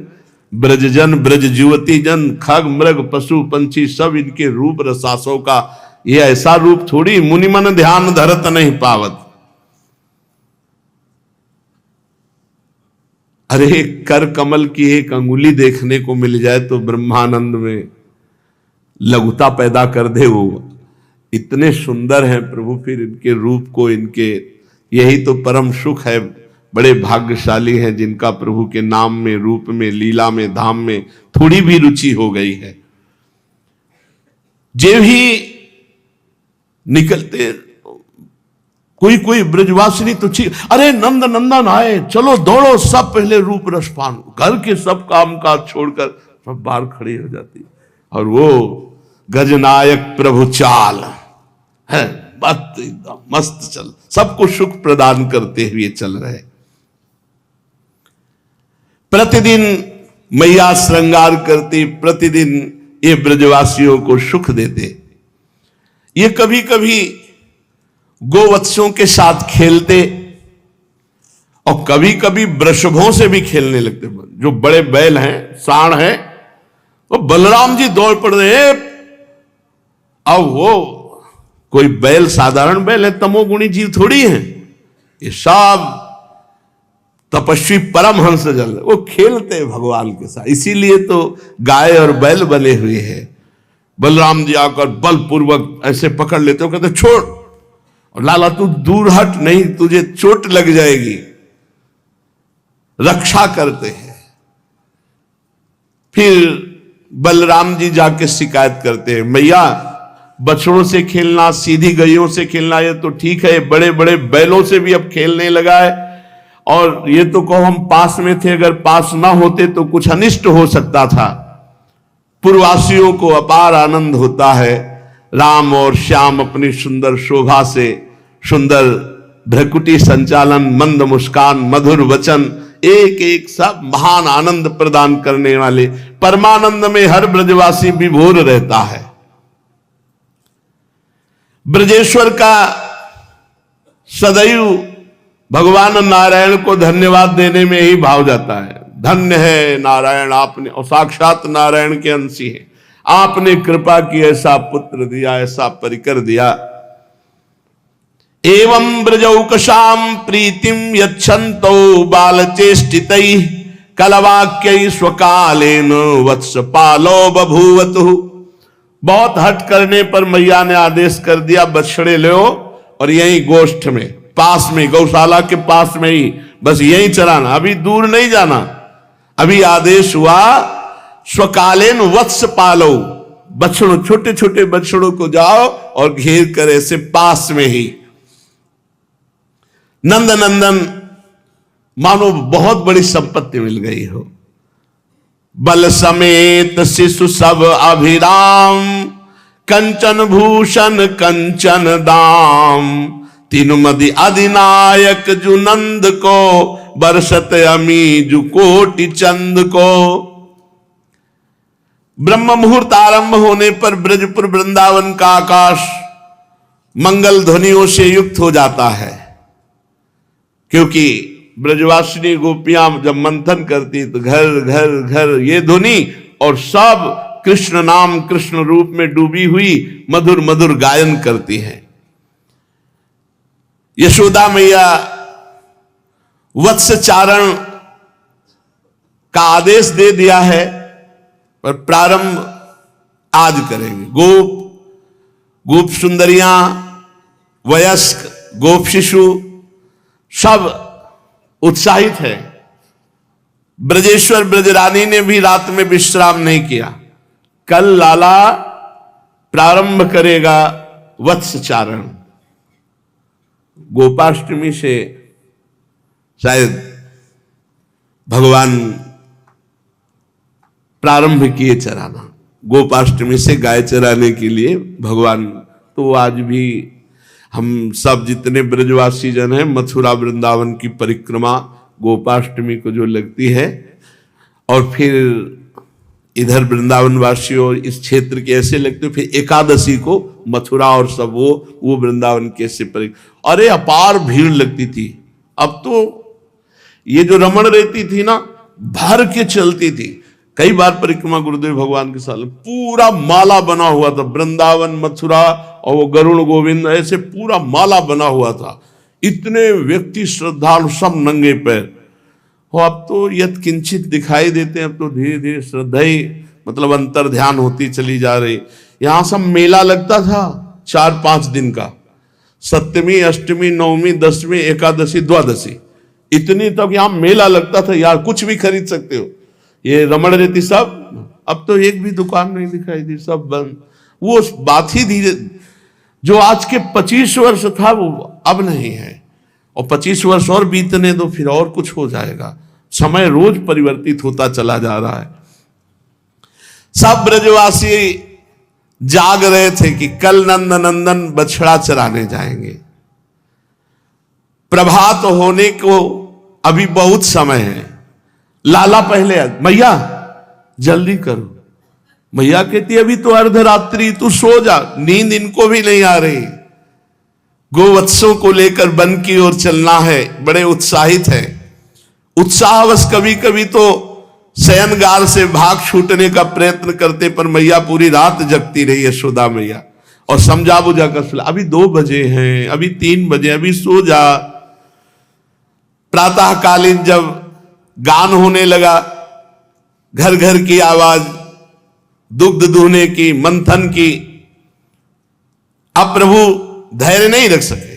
ब्रजजन, ब्रज युवती जन, खग मृग पशु पंछी सब इनके रूप रसासों का ये ऐसा रूप थोड़ी मुनि मन ध्यान धरत नहीं पावत। अरे कर कमल की एक अंगुली देखने को मिल जाए तो ब्रह्मानंद में लघुता पैदा कर दे। वो इतने सुंदर हैं प्रभु, फिर इनके रूप को, इनके, यही तो परम सुख है। बड़े भाग्यशाली हैं जिनका प्रभु के नाम में, रूप में, लीला में, धाम में थोड़ी भी रुचि हो गई है। जे भी निकलते, कोई ब्रजवासिनी तो ठीक, अरे नंद नंदन आए, चलो दौड़ो, सब पहले रूप रसपान, घर के सब काम काज छोड़कर सब बाहर खड़ी हो जाती। और वो गजनायक प्रभु चाल है, एकदम मस्त चल, सबको सुख प्रदान करते हुए चल रहे। प्रतिदिन मैया श्रृंगार करती, प्रतिदिन ये ब्रजवासियों को सुख देते। ये कभी कभी गोवत्सों के साथ खेलते और कभी कभी वृषभों से भी खेलने लगते। जो बड़े बैल हैं, सांड हैं, वो बलराम जी दौड़ पड़े। अब वो कोई बैल साधारण बैल है, तमोगुणी जीव थोड़ी है, ये सब तपस्वी परमहंस जल, वो खेलते हैं भगवान के साथ। इसीलिए तो गाय और बैल बने हुए हैं। बलराम जी आकर बलपूर्वक ऐसे पकड़ लेते हो, कहते छोड़, और लाला तू दूर हट, नहीं तुझे चोट लग जाएगी, रक्षा करते हैं। फिर बलराम जी जाके शिकायत करते हैं, मैया बछड़ों से खेलना, सीधी गईयों से खेलना ये तो ठीक है, बड़े बड़े बैलों से भी अब खेलने लगा है, और ये तो कहो हम पास में थे, अगर पास ना होते तो कुछ अनिष्ट हो सकता था। पूर्ववासियों को अपार आनंद होता है, राम और श्याम अपनी सुंदर शोभा से, सुंदर भ्रकुटी संचालन, मंद मुस्कान, मधुर वचन, एक एक सब महान आनंद प्रदान करने वाले, परमानंद में हर ब्रजवासी विभोर रहता है। ब्रजेश्वर का सदैव भगवान नारायण को धन्यवाद देने में ही भाव जाता है। धन्य है नारायण, आपने, और साक्षात नारायण के अंशी है, आपने कृपा की, ऐसा पुत्र दिया, ऐसा परिकर दिया। एवं ब्रजौकशाम प्रीतिम यच्छन्तो बालचेष्टितैः कलवाक्यै स्वकालेन वत्सपालो बभूवतु। बहुत हट करने पर मैया ने आदेश कर दिया, बछड़े लो और यहीं गोष्ठ में, पास में, गौशाला के पास में ही, बस यहीं चराना, अभी दूर नहीं जाना। अभी आदेश हुआ स्वकालेन वत्स पालो, बछड़ों, छोटे छोटे बछड़ों को जाओ और घेर कर ऐसे पास में ही। नंद नंदन मानो बहुत बड़ी संपत्ति मिल गई हो। बल समेत शिशु सब अभिराम, कंचन भूषण कंचन दाम, तीन मदि अधिनायक जु नंद को, बरसत अमी जु कोटि चंद को। ब्रह्म मुहूर्त आरंभ होने पर ब्रजपुर वृंदावन का आकाश मंगल ध्वनियों से युक्त हो जाता है, क्योंकि ब्रजवासिनी गोपियां जब मंथन करती तो घर घर घर ये ध्वनि, और सब कृष्ण नाम, कृष्ण रूप में डूबी हुई मधुर मधुर गायन करती हैं। यशोदा मैया वत्स चारण का आदेश दे दिया है, पर प्रारंभ आज करेंगे। गोप सुंदरियां, वयस्क, गोप शिशु सब उत्साहित है। ब्रजेश्वर ब्रजरानी ने भी रात में विश्राम नहीं किया। कल लाला प्रारंभ करेगा वत्स चारण। गोपाष्टमी से शायद भगवान प्रारंभ किए चराना, गोपाष्टमी से गाय चराने के लिए भगवान। तो आज भी हम सब जितने ब्रजवासी जन हैं मथुरा वृंदावन की परिक्रमा गोपाष्टमी को जो लगती है, और फिर इधर वृंदावन वासियों इस क्षेत्र के ऐसे लगते हो, फिर एकादशी को मथुरा और सब वो वृंदावन के ऐसे परिक्रमा, अरे अपार भीड़ लगती थी। अब तो ये जो रमण रहती थी ना, भर के चलती थी। कई बार परिक्रमा गुरुदेव भगवान के साथ पूरा माला बना हुआ था, वृंदावन मथुरा और वो गरुण गोविंद ऐसे पूरा माला बना हुआ था। इतने व्यक्ति श्रद्धालु सब नंगे पैर हो। अब तो यत किंचित दिखाई देते हैं, अब तो धीरे धीरे श्रद्धा ही मतलब अंतर ध्यान होती चली जा रही। यहां सब मेला लगता था 4-5 दिन का, सप्तमी अष्टमी नवमी दसवीं एकादशी द्वादशी, इतनी तक यहां मेला लगता था यार, कुछ भी खरीद सकते हो। ये रमण रहती सब, अब तो एक भी दुकान नहीं दिखाई दी, सब बंद। वो बात ही धीरे, जो आज के 25 वर्ष था वो अब नहीं है, और 25 वर्ष और बीतने दो फिर और कुछ हो जाएगा। समय रोज परिवर्तित होता चला जा रहा है। सब ब्रजवासी जाग रहे थे कि कल नंद नंदन बछड़ा चराने जाएंगे। प्रभात होने को अभी बहुत समय है। लाला पहले मैया जल्दी करो, मैया कहती अभी तो अर्धरात्रि, तू सो जा। नींद इनको भी नहीं आ रही। गोवत्सों को लेकर वन की ओर चलना है, बड़े उत्साहित है। उत्साहवश कभी कभी तो शयनगार से भाग छूटने का प्रयत्न करते, पर मैया पूरी रात जगती रही यशोदा मैया, और समझा बुझा कर सुला। अभी 2 बजे हैं, अभी 3 बजे, अभी सो जा। प्रातःकालीन जब गान होने लगा, घर घर की आवाज, दुग्ध दुहने की, मंथन की, अब प्रभु धैर्य नहीं रख सके।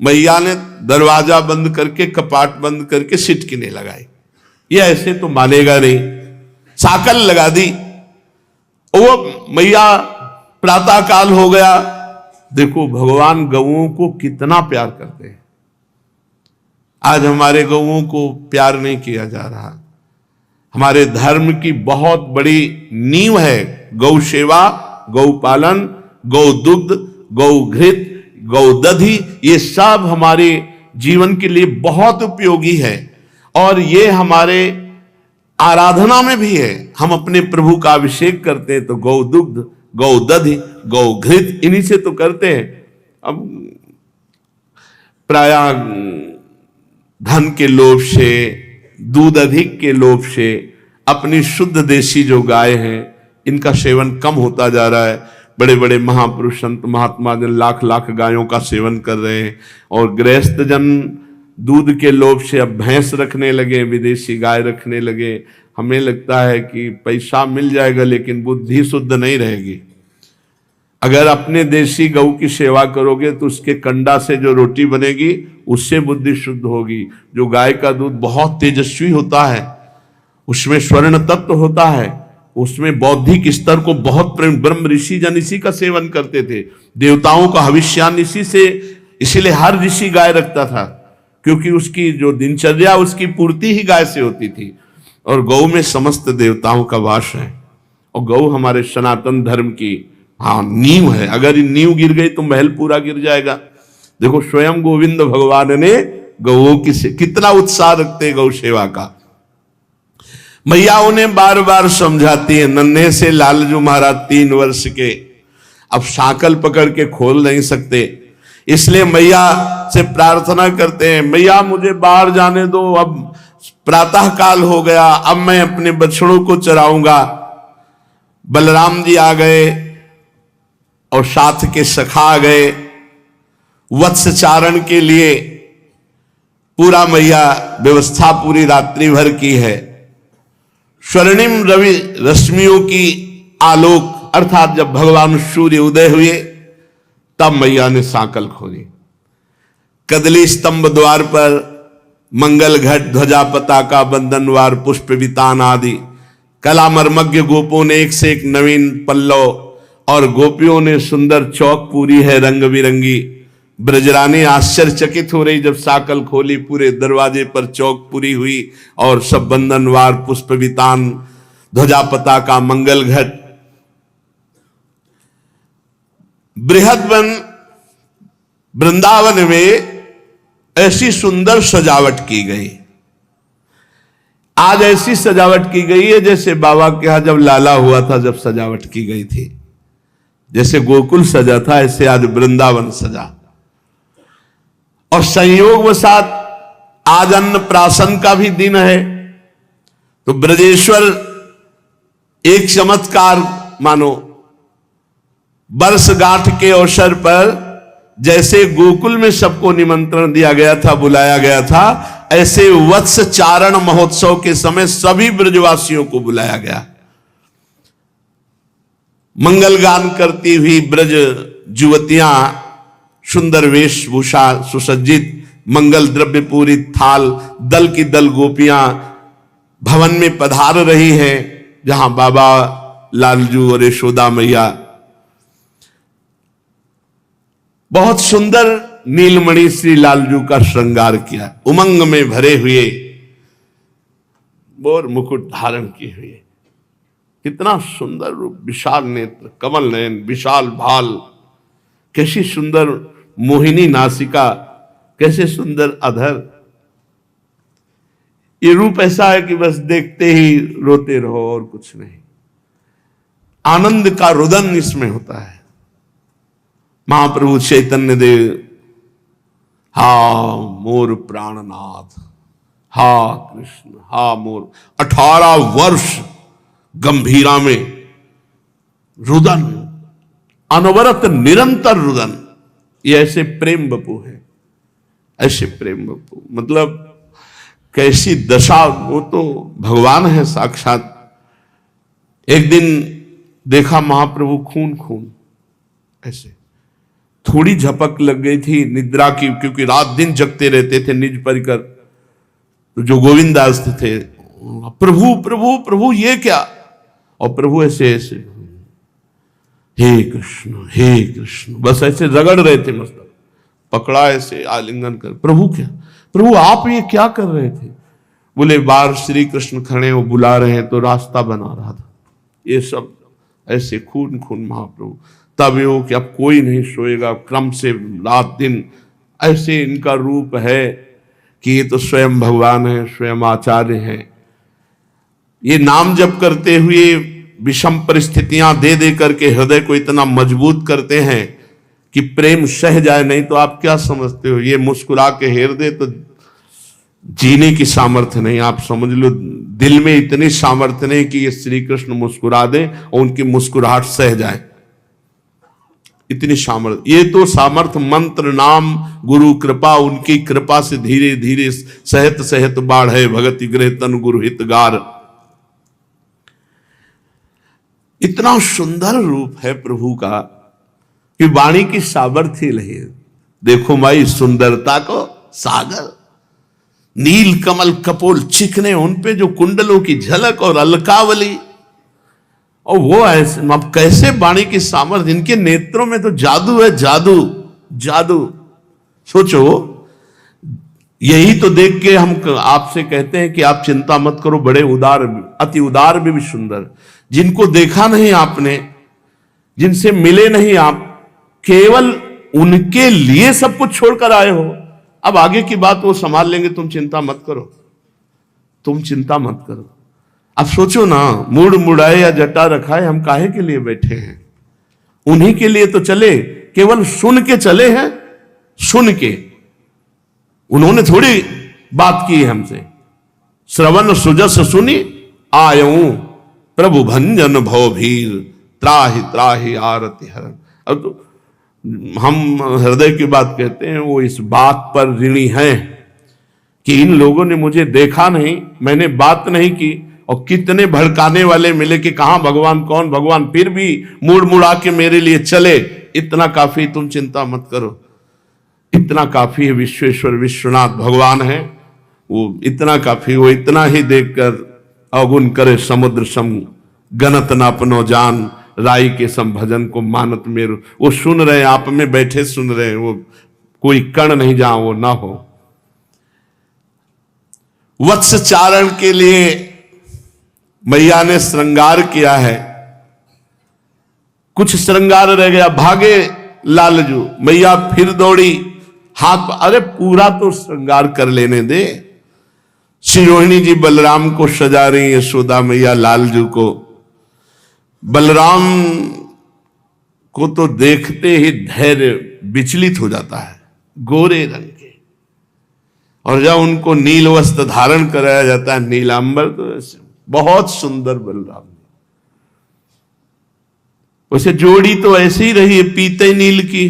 मैया ने दरवाजा बंद करके, कपाट बंद करके सिटकिने लगाई। ये ऐसे तो मानेगा नहीं, साकल लगा दी। वो मैया प्रातः काल हो गया। देखो भगवान गौओं को कितना प्यार करते हैं। आज हमारे गौओं को प्यार नहीं किया जा रहा। हमारे धर्म की बहुत बड़ी नींव है गौ सेवा, गौ पालन, गौ दुग्ध, गौ घृत, गौ दधि। ये सब हमारे जीवन के लिए बहुत उपयोगी है, और ये हमारे आराधना में भी है। हम अपने प्रभु का अभिषेक करते हैं तो गौ दुग्ध, गौ दधि, गौ घृत, इन्हीं से तो करते हैं। अब प्रायः धन के लोभ से, दूध अधिक के लोभ से अपनी शुद्ध देशी जो गाय हैं इनका सेवन कम होता जा रहा है। बड़े बड़े महापुरुष संत महात्मा जन लाख लाख गायों का सेवन कर रहे हैं, और गृहस्थ जन दूध के लोभ से अब भैंस रखने लगे, विदेशी गाय रखने लगे। हमें लगता है कि पैसा मिल जाएगा लेकिन बुद्धि शुद्ध नहीं रहेगी। अगर अपने देशी गऊ की सेवा करोगे तो उसके कंडा से जो रोटी बनेगी उससे बुद्धि शुद्ध होगी। जो गाय का दूध बहुत तेजस्वी होता है, उसमें स्वर्ण तत्व होता है, उसमें बौद्धिक स्तर को बहुत प्रेम। ब्रह्म ऋषि जन इसी का सेवन करते थे, देवताओं का हविष्यान इसी से, इसीलिए हर ऋषि गाय रखता था, क्योंकि उसकी जो दिनचर्या उसकी पूर्ति ही गाय से होती थी। और गौ में समस्त देवताओं का वास है, और गौ हमारे सनातन धर्म की नींव है। अगर ये नींव गिर गई तो महल पूरा गिर जाएगा। देखो स्वयं गोविंद भगवान ने गौओं की कितना उत्साह रखते गौ सेवा का। मैया उन्हें बार बार समझाती है। नन्हे से लालजू महाराज 3 वर्ष के, अब साकल पकड़ के खोल नहीं सकते, इसलिए मैया से प्रार्थना करते हैं, मैया मुझे बाहर जाने दो, अब प्रातः काल हो गया, अब मैं अपने बछड़ों को चराऊंगा। बलराम जी आ गए और साथ के सखा आ गए वत्स चारण के लिए। पूरा मैया व्यवस्था पूरी रात्रि भर की है। स्वर्णिम रवि रश्मियों की आलोक, अर्थात जब भगवान सूर्य उदय हुए तब मैया ने सांकल खोली। कदली स्तंभ द्वार पर मंगल घट, ध्वजा, पताका, बंधनवार, पुष्प वितान आदि कला मर्मज्ञ गोपों ने एक से एक नवीन पल्लव, और गोपियों ने सुंदर चौक पूरी है रंग बिरंगी। ब्रजरानी आश्चर्यचकित हो रही जब साकल खोली, पूरे दरवाजे पर चौक पूरी हुई और सब बंधनवार, पुष्प वितान, ध्वजा, पताका, मंगल घट। बृहद वन वृंदावन में ऐसी सुंदर सजावट की गई। आज ऐसी सजावट की गई है जैसे बाबा के यहां जब लाला हुआ था, जब सजावट की गई थी, जैसे गोकुल सजा था, ऐसे आज वृंदावन सजा। और संयोगवशात आज अन्नप्राशन का भी दिन है, तो ब्रजेश्वर एक चमत्कार मानो। वर्षगांठ के अवसर पर जैसे गोकुल में सबको निमंत्रण दिया गया था, बुलाया गया था, ऐसे वत्स चारण महोत्सव के समय सभी ब्रजवासियों को बुलाया गया। मंगल गान करती हुई ब्रज युवतियां सुंदर वेशभूषा सुसज्जित, मंगल द्रव्य पूरी थाल, दल की दल गोपियां भवन में पधार रही हैं, जहां बाबा लालजू और यशोदा मैया बहुत सुंदर नीलमणि श्री लालजू का श्रृंगार किया, उमंग में भरे हुए, मोर मुकुट धारण किए हुए, कितना सुंदर रूप, विशाल नेत्र, कमल नयन, विशाल भाल, कैसी सुंदर मोहिनी नासिका, कैसे सुंदर अधर। ये रूप ऐसा है कि बस देखते ही रोते रहो और कुछ नहीं। आनंद का रुदन इसमें होता है। महाप्रभु चैतन्य देव, हा मोर प्राणनाथ, हा कृष्ण, हा मोर, 18 वर्ष गंभीरा में रुदन, अनवरत निरंतर रुदन। ये ऐसे प्रेम बपू है, ऐसे प्रेम बपू, मतलब कैसी दशा, वो तो भगवान है साक्षात। एक दिन देखा महाप्रभु खून खून, ऐसे थोड़ी झपक लग गई थी निद्रा की, क्योंकि रात दिन जगते रहते थे निज परिकर। तो जो गोविंदास थे, प्रभु प्रभु प्रभु ये क्या, और प्रभु ऐसे ऐसे, हे कृष्ण, बस ऐसे रगड़ रहे थे, मतलब पकड़ा ऐसे आलिंगन कर, प्रभु क्या, प्रभु आप ये क्या कर रहे थे। बोले बाहर श्री कृष्ण खड़े वो बुला रहे हैं, तो रास्ता बना रहा था। ये सब ऐसे खून खून महाप्रभु। तब ये हो कि अब कोई नहीं सोएगा, क्रम से रात दिन ऐसे इनका रूप है कि ये तो स्वयं भगवान है, स्वयं आचार्य हैं। ये नाम जप करते हुए विषम परिस्थितियां दे दे करके हृदय को इतना मजबूत करते हैं कि प्रेम सह जाए। नहीं तो आप क्या समझते हो, ये मुस्कुरा के हेर दे तो जीने की सामर्थ्य नहीं। आप समझ लो दिल में इतनी सामर्थ्य नहीं कि ये श्री कृष्ण मुस्कुरा दे और उनकी मुस्कुराहट सह जाए, इतनी सामर्थ्य। ये तो सामर्थ्य मंत्र नाम गुरु कृपा, उनकी कृपा से धीरे धीरे सहत सहत बाढ़े भगति गृह तन गुरु हितगार। इतना सुंदर रूप है प्रभु का कि वाणी की सामर्थ्य नहीं। देखो माई सुंदरता को सागर, नील कमल कपोल चिकने, उनपे जो कुंडलों की झलक और अलकावली, और वो ऐसे, अब कैसे वाणी की सामर्थ्य, इनके नेत्रों में तो जादू है, जादू जादू। सोचो, यही तो देख के हम आपसे कहते हैं कि आप चिंता मत करो, बड़े उदार, अति उदार भी सुंदर, जिनको देखा नहीं आपने, जिनसे मिले नहीं आप, केवल उनके लिए सब कुछ छोड़कर आए हो। अब आगे की बात वो संभाल लेंगे, तुम चिंता मत करो, तुम चिंता मत करो। अब सोचो ना, मुड़ मुड़ाए या जटा रखाए, हम काहे के लिए बैठे हैं? उन्हीं के लिए तो चले, केवल सुन के चले हैं, सुन के। उन्होंने थोड़ी बात की है हमसे। श्रवण सुजस सुनी आयऊ प्रभु भंजन भवभीर, त्राहि त्राहि आरति हरण। अब तो हम हृदय की बात कहते हैं, वो इस बात पर ऋणी हैं कि इन लोगों ने मुझे देखा नहीं, मैंने बात नहीं की, और कितने भड़काने वाले मिले कि कहां भगवान, कौन भगवान, फिर भी मुड़ मुड़ा के मेरे लिए चले। इतना काफी, तुम चिंता मत करो, इतना काफी है। विश्वेश्वर विश्वनाथ भगवान है, वो इतना काफी। वो इतना ही देखकर अवगुण करे समुद्र सम, गणत न अपनो जान, राई के सम भजन को मानत मेरु। वो सुन रहे हैं, आप में बैठे सुन रहे हैं, वो कोई कण नहीं जहां वो ना हो। वत्स चारण के लिए मैया ने श्रृंगार किया है, कुछ श्रृंगार रह गया, भागे लालजू। मैया फिर दौड़ी, हाथ, अरे पूरा तो श्रृंगार कर लेने दे। श्री रोहिणी जी बलराम को सजा रही, यशोदा मैया लालजू को। बलराम को तो देखते ही धैर्य विचलित हो जाता है, गोरे रंग के, और जब उनको नील वस्त्र धारण कराया जाता है, नीलांबर, तो ऐसे बहुत सुंदर बलराम। उसे जोड़ी तो ऐसे ही रही है पीते नील की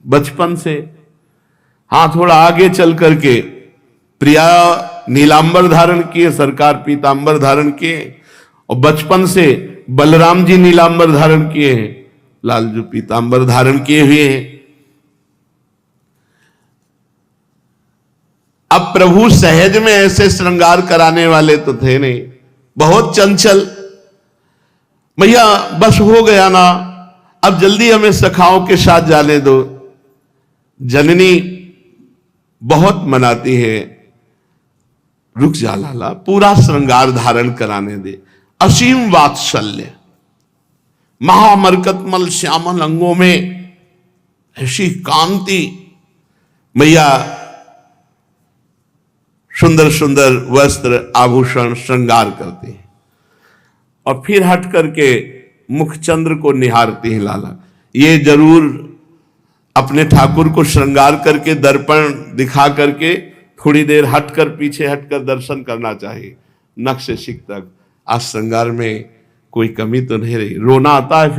बचपन से। हाँ, थोड़ा आगे चल करके प्रिया नीलांबर धारण किए, सरकार पीतांबर धारण किए, और बचपन से बलराम जी नीलांबर धारण किए हैं, लालजू पीतांबर धारण किए हुए हैं। अब प्रभु सहज में ऐसे श्रृंगार कराने वाले तो थे नहीं, बहुत चंचल। भैया बस हो गया ना, अब जल्दी हमें सखाओं के साथ जाने दो। जननी बहुत मनाती है, रुक जा लाला, पूरा श्रृंगार धारण कराने दे। असीम वात्सल्य, महामरकतमल श्यामल अंगों में ऐसी कांति। मैया सुंदर सुंदर वस्त्र आभूषण श्रृंगार करती है, और फिर हट करके मुखचंद्र को निहारती है। लाला ये जरूर अपने ठाकुर को श्रृंगार करके दर्पण दिखा करके थोड़ी देर हटकर, पीछे हटकर दर्शन करना चाहिए, नख से शिख तक। आज श्रृंगार में कोई कमी तो नहीं रही। रोना आता है,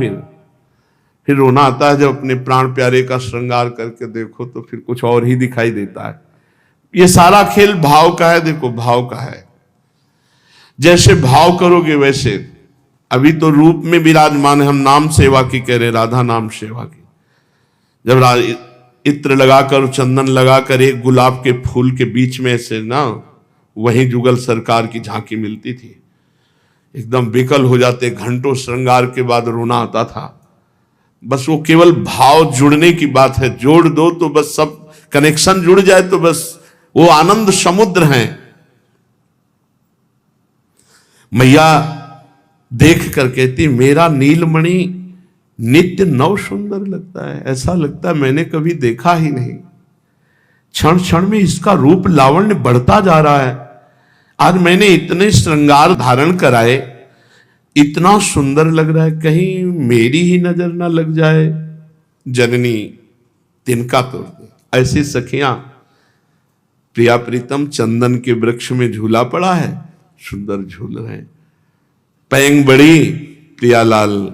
फिर रोना आता है जब अपने प्राण प्यारे का श्रृंगार करके देखो तो फिर कुछ और ही दिखाई देता है। ये सारा खेल भाव का है, देखो भाव का है। जैसे भाव करोगे वैसे। अभी तो रूप में विराजमान है, हम नाम सेवा की कह रहे, राधा नाम सेवा की। जब इत्र लगाकर, चंदन लगाकर एक गुलाब के फूल के बीच में से ना, वहीं जुगल सरकार की झांकी मिलती थी, एकदम विकल हो जाते। घंटों श्रृंगार के बाद रोना आता था। बस वो केवल भाव जुड़ने की बात है, जोड़ दो तो बस सब कनेक्शन जुड़ जाए तो बस वो आनंद समुद्र हैं। मैया देख कर कहती, मेरा नीलमणि नित्य नव सुंदर लगता है, ऐसा लगता है मैंने कभी देखा ही नहीं। क्षण क्षण में इसका रूप लावण्य बढ़ता जा रहा है। आज मैंने इतने श्रृंगार धारण कराए, इतना सुंदर लग रहा है, कहीं मेरी ही नजर ना लग जाए। जननी तिनका तोड़ दे। ऐसी सखियां, प्रिया प्रीतम चंदन के वृक्ष में झूला पड़ा है, सुंदर झूल रहे हैं। पैंग बड़ी प्रियालाल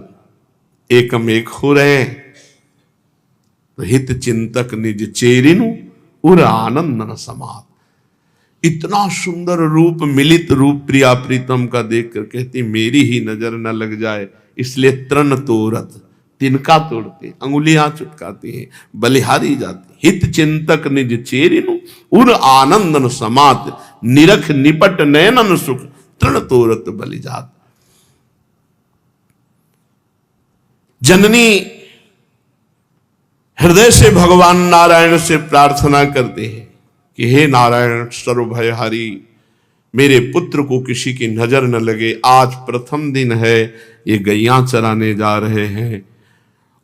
एकम एक हो रहे, तो हित चिंतक निज चेरिनु उर आनंद न समात। इतना सुंदर रूप, मिलित रूप प्रिया प्रीतम का देख कर कहती, मेरी ही नजर न लग जाए, इसलिए तृण तोरत, तिनका तोड़ते, अंगुलियां चुटकाती हैं, बलिहारी जाती। हित चिंतक निज चेरिनु उर आनंद न समात, निरख निपट नयनन सुख, तृण तोरत बलिजात। जननी हृदय से भगवान नारायण से प्रार्थना करते हैं कि हे नारायण सर्वभयहारी, मेरे पुत्र को किसी की नजर न लगे। आज प्रथम दिन है, ये गैयां चराने जा रहे हैं,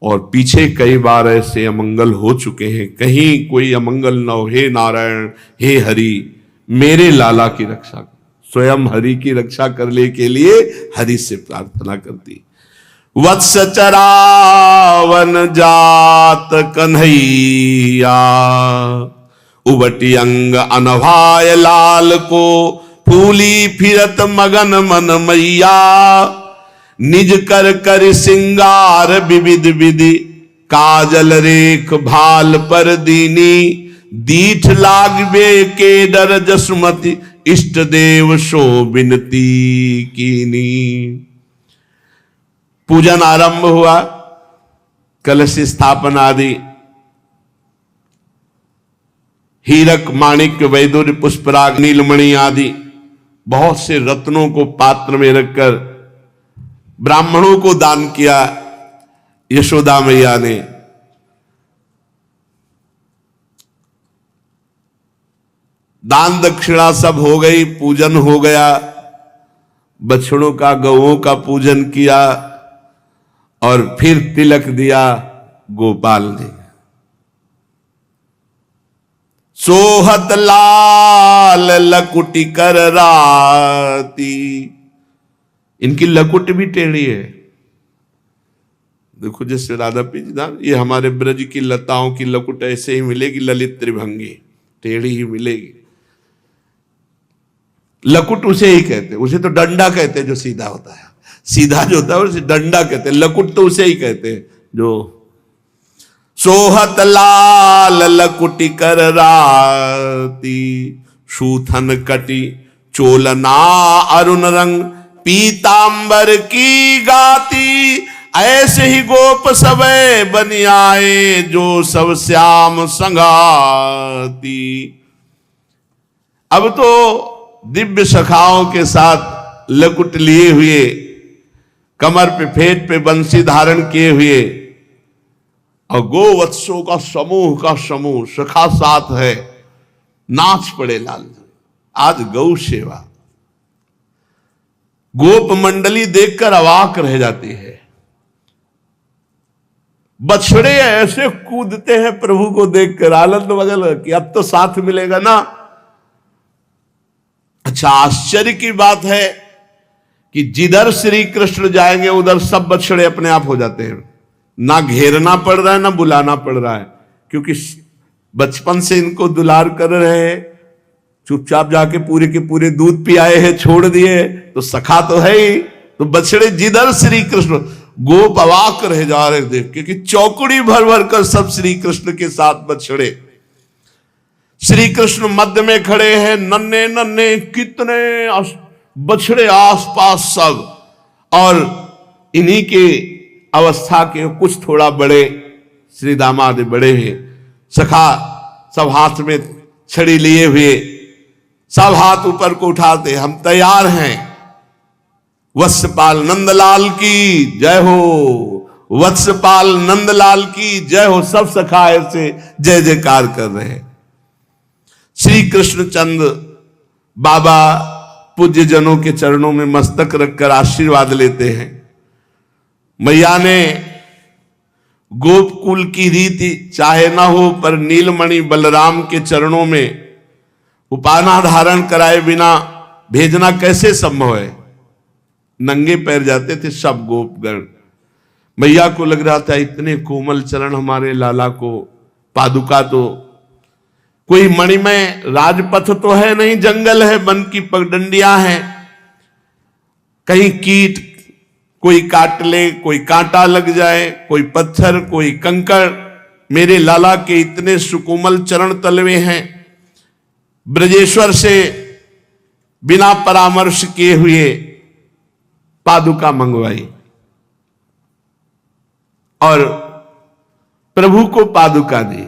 और पीछे कई बार ऐसे अमंगल हो चुके हैं, कहीं कोई अमंगल न हो। हे नारायण, हे हरि, मेरे लाला की रक्षा, स्वयं हरि की रक्षा करने के लिए हरि से प्रार्थना करती। वत्स चरावन जात कन्हैया, उबटी अंग अनभाय लाल को, फूली फिरत मगन मन मैया, निज कर कर सिंगार विविध विधि, काजल रेख भाल पर दीनी, दीठ लागबे के डर जसमति, इष्ट देव सो विनती कीनी। पूजन आरंभ हुआ, कलश स्थापना आदि, हीरक माणिक्य वैदुर्य पुष्पराग नीलमणि आदि बहुत से रत्नों को पात्र में रखकर ब्राह्मणों को दान किया यशोदा मैया ने। दान दक्षिणा सब हो गई, पूजन हो गया, बछड़ों का, गौओं का पूजन किया, और फिर तिलक दिया, गोपाल जी। सोहत लाल लकुटी कर राती, इनकी लकुट भी टेढ़ी है। देखो जैसे राधा पीजी दान, ये हमारे ब्रज की लताओं की लकुट ऐसे ही मिलेगी, ललित त्रिभंगी टेढ़ी ही मिलेगी। लकुट उसे ही कहते, उसे तो डंडा कहते जो सीधा होता है, सीधा जो होता है उसे डंडा कहते, लकुट तो उसे ही कहते जो। सोहत लाल लकुटी कर राती, शूथन कटी चोलना अरुण रंग, पीतांबर की गाती, ऐसे ही गोप सबे बनी आए, जो सब श्याम संगाती। अब तो दिव्य सखाओं के साथ लकुट लिए हुए, कमर पे फेट पे बंसी धारण किए हुए, और गोवत्सों का समूह सखा साथ है, नाच पड़े लाल। आज गौ सेवा, गोप मंडली देखकर अवाक रह जाती है। बछड़े ऐसे कूदते हैं प्रभु को देखकर, आनंद बगल कि अब तो साथ मिलेगा ना। अच्छा, आश्चर्य की बात है कि जिधर श्री कृष्ण जाएंगे उधर सब बछड़े अपने आप हो जाते हैं, ना घेरना पड़ रहा है ना बुलाना पड़ रहा है, क्योंकि बचपन से इनको दुलार कर रहे हैं, चुपचाप जाके पूरे के पूरे दूध पियाए हैं, छोड़ दिए, तो सखा तो है ही। तो बछड़े जिधर श्री कृष्ण, गोप अवाक रह जा रहे देख के कि चौकड़ी भर भर कर सब श्री कृष्ण के साथ बछड़े। श्री कृष्ण मध्य में खड़े हैं, नन्हे नन्हे कितने बछड़े आसपास सब, और इन्हीं के अवस्था के कुछ थोड़ा बड़े, श्री दामाद बड़े हैं, सखा सब हाथ में छड़ी लिए हुए, सब हाथ ऊपर को उठाते, हम तैयार हैं। वत्सपाल नंदलाल की जय हो, वत्सपाल नंदलाल की जय हो। सब सखा ऐसे जय जयकार कर रहे हैं। श्री कृष्णचंद बाबा पूज्य जनों के चरणों में मस्तक रखकर आशीर्वाद लेते हैं। मैया ने गोपकुल की रीति चाहे ना हो, पर नीलमणि बलराम के चरणों में उपाना धारण कराए बिना भेजना कैसे संभव है। नंगे पैर जाते थे सब गोपगण। मैया को लग रहा था इतने कोमल चरण हमारे लाला को, पादुका तो कोई मणिमय राजपथ तो है नहीं, जंगल है, वन की पगडंडियां हैं, कहीं कीट कोई काट ले, कोई कांटा लग जाए, कोई पत्थर, कोई कंकड़। मेरे लाला के इतने सुकोमल चरण तलवे हैं। ब्रजेश्वर से बिना परामर्श किए हुए पादुका मंगवाई और प्रभु को पादुका दी।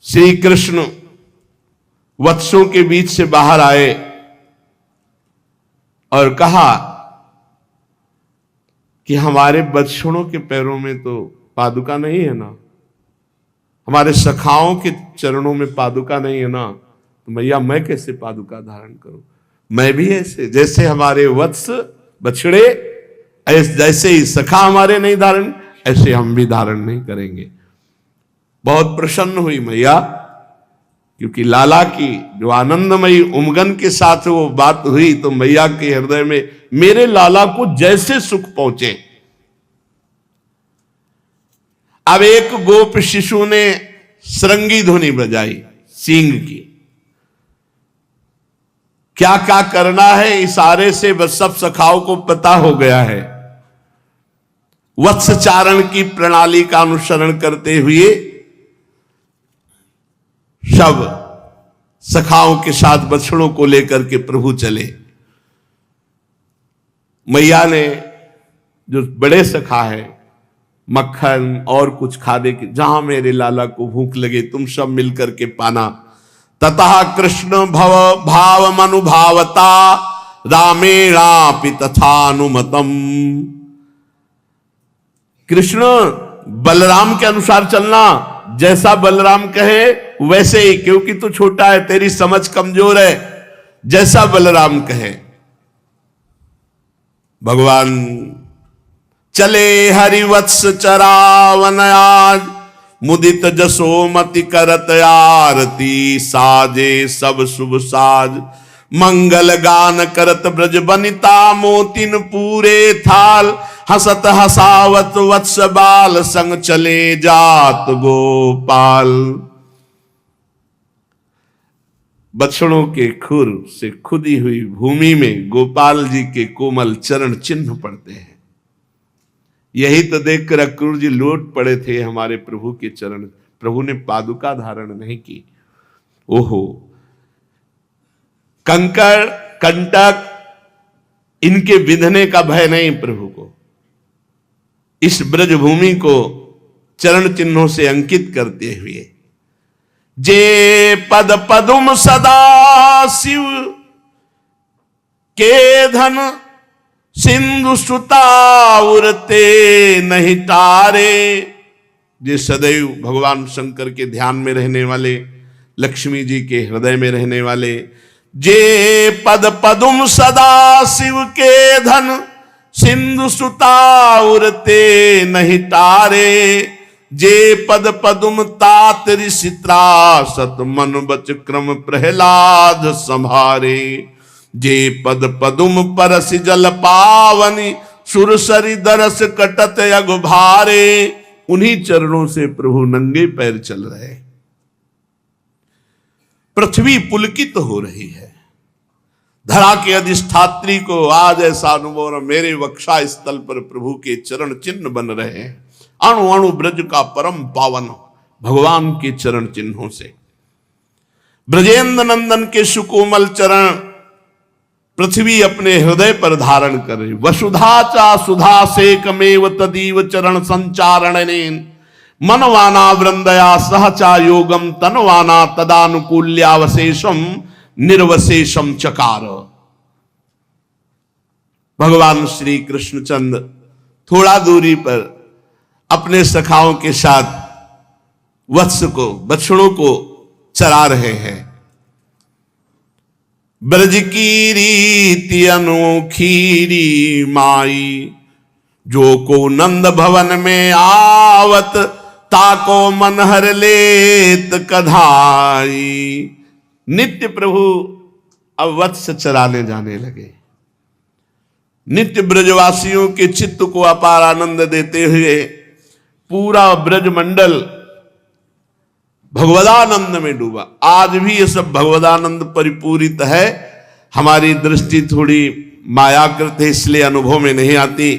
श्री कृष्ण वत्सों के बीच से बाहर आए और कहा कि हमारे बछड़ों के पैरों में तो पादुका नहीं है ना, हमारे सखाओं के चरणों में पादुका नहीं है ना, तो मैया मैं कैसे पादुका धारण करूं। मैं भी ऐसे, जैसे हमारे वत्स बछड़े, जैसे ही सखा हमारे नहीं धारण, ऐसे हम भी धारण नहीं करेंगे। बहुत प्रसन्न हुई मैया, क्योंकि लाला की जो आनंदमयी उमगन के साथ वो बात हुई, तो मैया के हृदय में मेरे लाला को जैसे सुख पहुंचे। अब एक गोप शिशु ने श्रृंगी ध्वनि बजाई सींग की। क्या क्या करना है इशारे से बस सब सखाओं को पता हो गया है। वत्सचारण की प्रणाली का अनुसरण करते हुए सब सखाओं के साथ बछड़ों को लेकर के प्रभु चले। मैया ने जो बड़े सखा है मक्खन और कुछ खाने की, जहां मेरे लाला को भूख लगे तुम सब मिलकर के पाना। ततः कृष्ण भव भाव मनुभावता रामेणापि तथानुमतम। कृष्ण बलराम के अनुसार चलना, जैसा बलराम कहे वैसे ही, क्योंकि तू छोटा है, तेरी समझ कमजोर है, जैसा बलराम कहे। भगवान चले हरिवत्स चरावन आज, मुदित जसोमति करत आरती, साजे सब शुभ साज, मंगल गान करत ब्रज बनिता, मोतिन पूरे थाल, हसत हसावत वत्स बाल, संग चले जात गोपाल। बछड़ों के खुर से खुदी हुई भूमि में गोपाल जी के कोमल चरण चिन्ह पड़ते हैं। यही तो देखकर अक्रूर जी लौट पड़े थे हमारे प्रभु के चरण। प्रभु ने पादुका धारण नहीं की। ओहो, कंकड़ कंटक इनके विंधने का भय नहीं प्रभु को। इस ब्रजभूमि को चरण चिन्हों से अंकित करते हुए, जे पद पदुम सदा शिव के धन, सिंधु सुताउरते नहीं तारे। जे सदैव भगवान शंकर के ध्यान में रहने वाले, लक्ष्मी जी के हृदय में रहने वाले, जे पद पदुम सदा शिव के धन, सिंधु सुताउरते नहीं तारे। जे पद पदुम तात ऋषि त्रासत, मन बच क्रम प्रहलाद संभारे। जे पद पदुम परस जल पावनी, सुरसरी दरस कटत अग भारे। उन्हीं चरणों से प्रभु नंगे पैर चल रहे। पृथ्वी पुलकित हो रही है। धरा के अधिष्ठात्री को आज ऐसा अनुभव, मेरे वक्षा स्थल पर प्रभु के चरण चिन्ह बन रहे हैं। अणु अणु ब्रज का परम पावन भगवान के चरण चिन्हों से। ब्रजेंद्र नंदन के सुकोमल चरण पृथ्वी अपने हृदय पर धारण कर रही। वसुधा चा सुधा सेकमेव तदीव चरण संचारणने, मनवाना वृंदया सहचा योगम, तनवाना तदानुकूल्यावशेषम निर्वशेषम चकार। भगवान श्री कृष्णचंद्र थोड़ा दूरी पर अपने सखाओं के साथ वत्स को, बछड़ों को चरा रहे हैं। ब्रज की रीति अनोखीरी माई, जो को नंद भवन में आवत, ताको मन हर लेत कधाई। नित्य प्रभु अब वत्स चराने जाने लगे। नित्य ब्रजवासियों के चित्त को अपार आनंद देते हुए पूरा ब्रजमंडल भगवदानंद में डूबा। आज भी ये सब भगवदानंद परिपूरित है। हमारी दृष्टि थोड़ी मायाकृत है, इसलिए अनुभव में नहीं आती।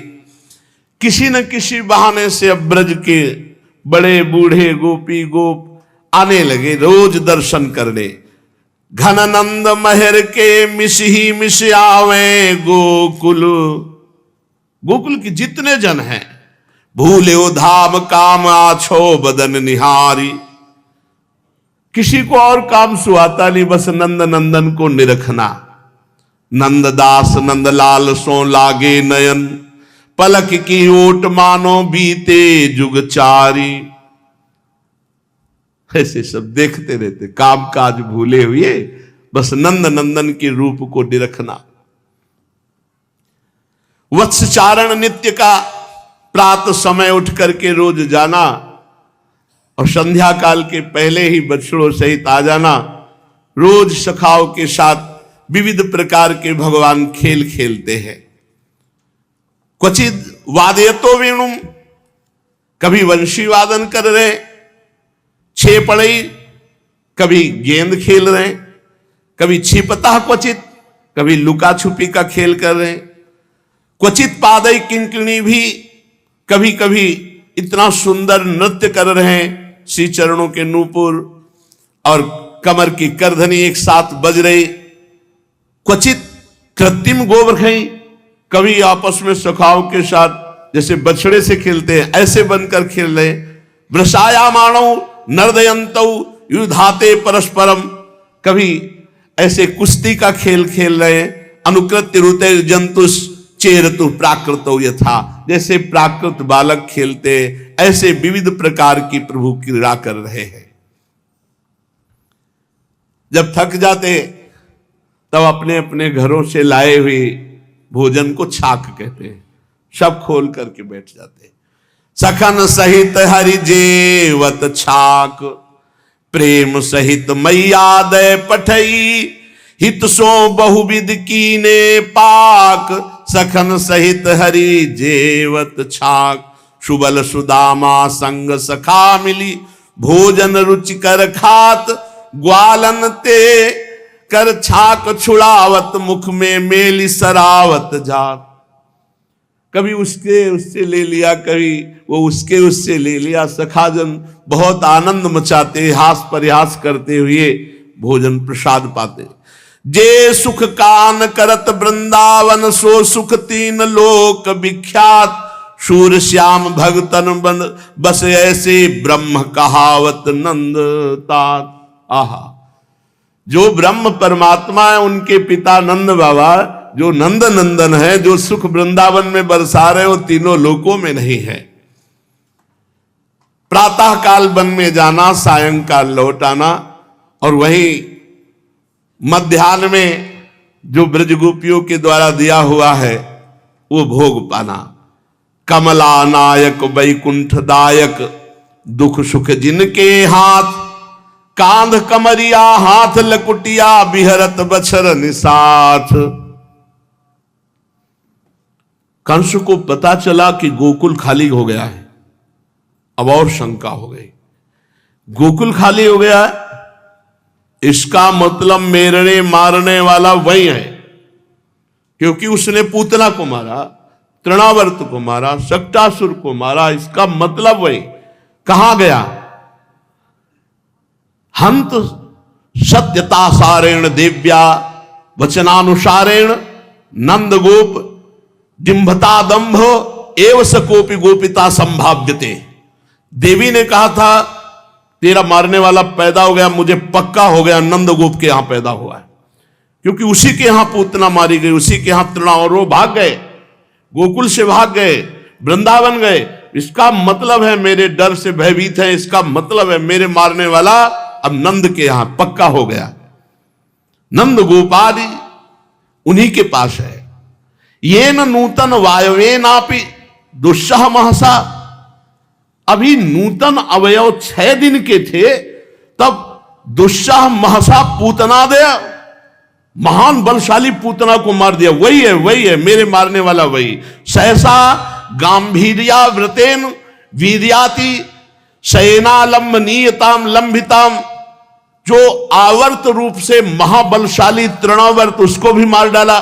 किसी न किसी बहाने से अब ब्रज के बड़े बूढ़े गोपी गोप आने लगे रोज दर्शन करने। घननंद महर के मिस ही मिस आवे गोकुल। गोकुल के जितने जन हैं, भूले धाम काम आछो बदन निहारी। किसी को और काम सुहाता नहीं, बस नंद नंदन को निरखना। नंददास नंदलाल सो लागे नयन, पलक की ओट मानो बीते जुग चारी। ऐसे सब देखते रहते, काम काज भूले हुए बस नंद नंदन के रूप को निरखना। वत्सचारण नित्य का प्रातः समय उठ करके रोज जाना और संध्या काल के पहले ही बछड़ों सहित आ जाना। रोज सखाओं के साथ विविध प्रकार के भगवान खेल खेलते हैं। क्वचित वादयतो वेणुम, कभी वंशी वादन कर रहे, छे पड़ई, कभी गेंद खेल रहे, कभी छिपता, क्वचित कभी लुका छुपी का खेल कर रहे, क्वचित पादई किंकिणी भी कभी कभी इतना सुंदर नृत्य कर रहे हैं। श्री चरणों के नूपुर और कमर की करधनी एक साथ बज रही। क्वचित कृत्रिम गोवर्खई, कभी आपस में सखाओं के साथ जैसे बछड़े से खेलते हैं ऐसे बनकर खेल रहे। वृषाया माणो नर्दयंतौ युधाते परस्परम, कभी ऐसे कुश्ती का खेल खेल रहे। अनुकृत्य रुते जंतुष चेरतु प्राकृतो यथा, जैसे प्राकृत बालक खेलते ऐसे विविध प्रकार की प्रभु क्रीड़ा कर रहे हैं। जब थक जाते तब अपने अपने घरों से लाए हुए भोजन को छाक कहते हैं। सब खोल करके बैठ जाते। सखन सहित हरि जेवत छाक, प्रेम सहित मैया दय पठई, हित सो बहुविध कीने पाक, सखन सहित हरि जेवत छाक, सुबल सुदामा संग सखा मिली, भोजन रुचिकर खात, ग्वालन ते कर छाक छुड़ावत, मुख में मेली सरावत जात। कभी उसके उससे ले लिया, कभी वो उसके उससे ले लिया। सखाजन बहुत आनंद मचाते, हास परिहास करते हुए भोजन प्रसाद पाते। जे सुख कान करत वृंदावन, सो सुख तीन लोक विख्यात, शूर श्याम भगतन बन बस ऐसे, ब्रह्म कहावत नंद तात। आहा, जो ब्रह्म परमात्मा है, उनके पिता नंद बाबा जो नंद नंदन है, जो सुख वृंदावन में बरसा रहे, वो तीनों लोकों में नहीं है। प्रातः काल वन में जाना, सायंकाल लौट आना, और वहीं मध्याह्न में जो ब्रज गोपियों के द्वारा दिया हुआ है वो भोग पाना। कमला नायक वैकुंठ दायक, दुख सुख जिनके हाथ, कांध कमरिया हाथ लकुटिया, बिहरत बछर निसाथ। कंस को पता चला कि गोकुल खाली हो गया है। अब और शंका हो गई, गोकुल खाली हो गया है, इसका मतलब मेरने मारने वाला वही है, क्योंकि उसने पूतना को मारा, तृणावर्त को मारा, शक्टासुर को मारा, इसका मतलब वही। कहां गया? हंत सत्यता सारेण देव्या वचनानुसारेण, नंद गोप डिंभता दंभ एव सकोपि गोपिता संभाव्यते। देवी ने कहा था तेरा मारने वाला पैदा हो गया, मुझे पक्का हो गया नंद गोप के यहां पैदा हुआ है, क्योंकि उसी के यहां पूतना मारी गई, उसी के यहां तृणा, और वो भाग गए, गोकुल से भाग गए, वृंदावन गए। इसका मतलब है मेरे डर से भयभीत है, इसका मतलब है मेरे मारने वाला अब नंद के यहां पक्का हो गया। नंद गोपादि उन्हीं के पास है। ये न नूतन वायवे नापि दुस्सह महसा, अभी नूतन अवयव 6 दिन के थे, तब दुस्सह महसा पूतना दे, महान बलशाली पूतना को मार दिया। वही है, वही है मेरे मारने वाला, वही। सहसा गांभीर्या व्रतेन वीर्याति, शयनालंबनीयताम लंबिताम, जो आवर्त रूप से महाबलशाली तृणावर्त, उसको भी मार डाला।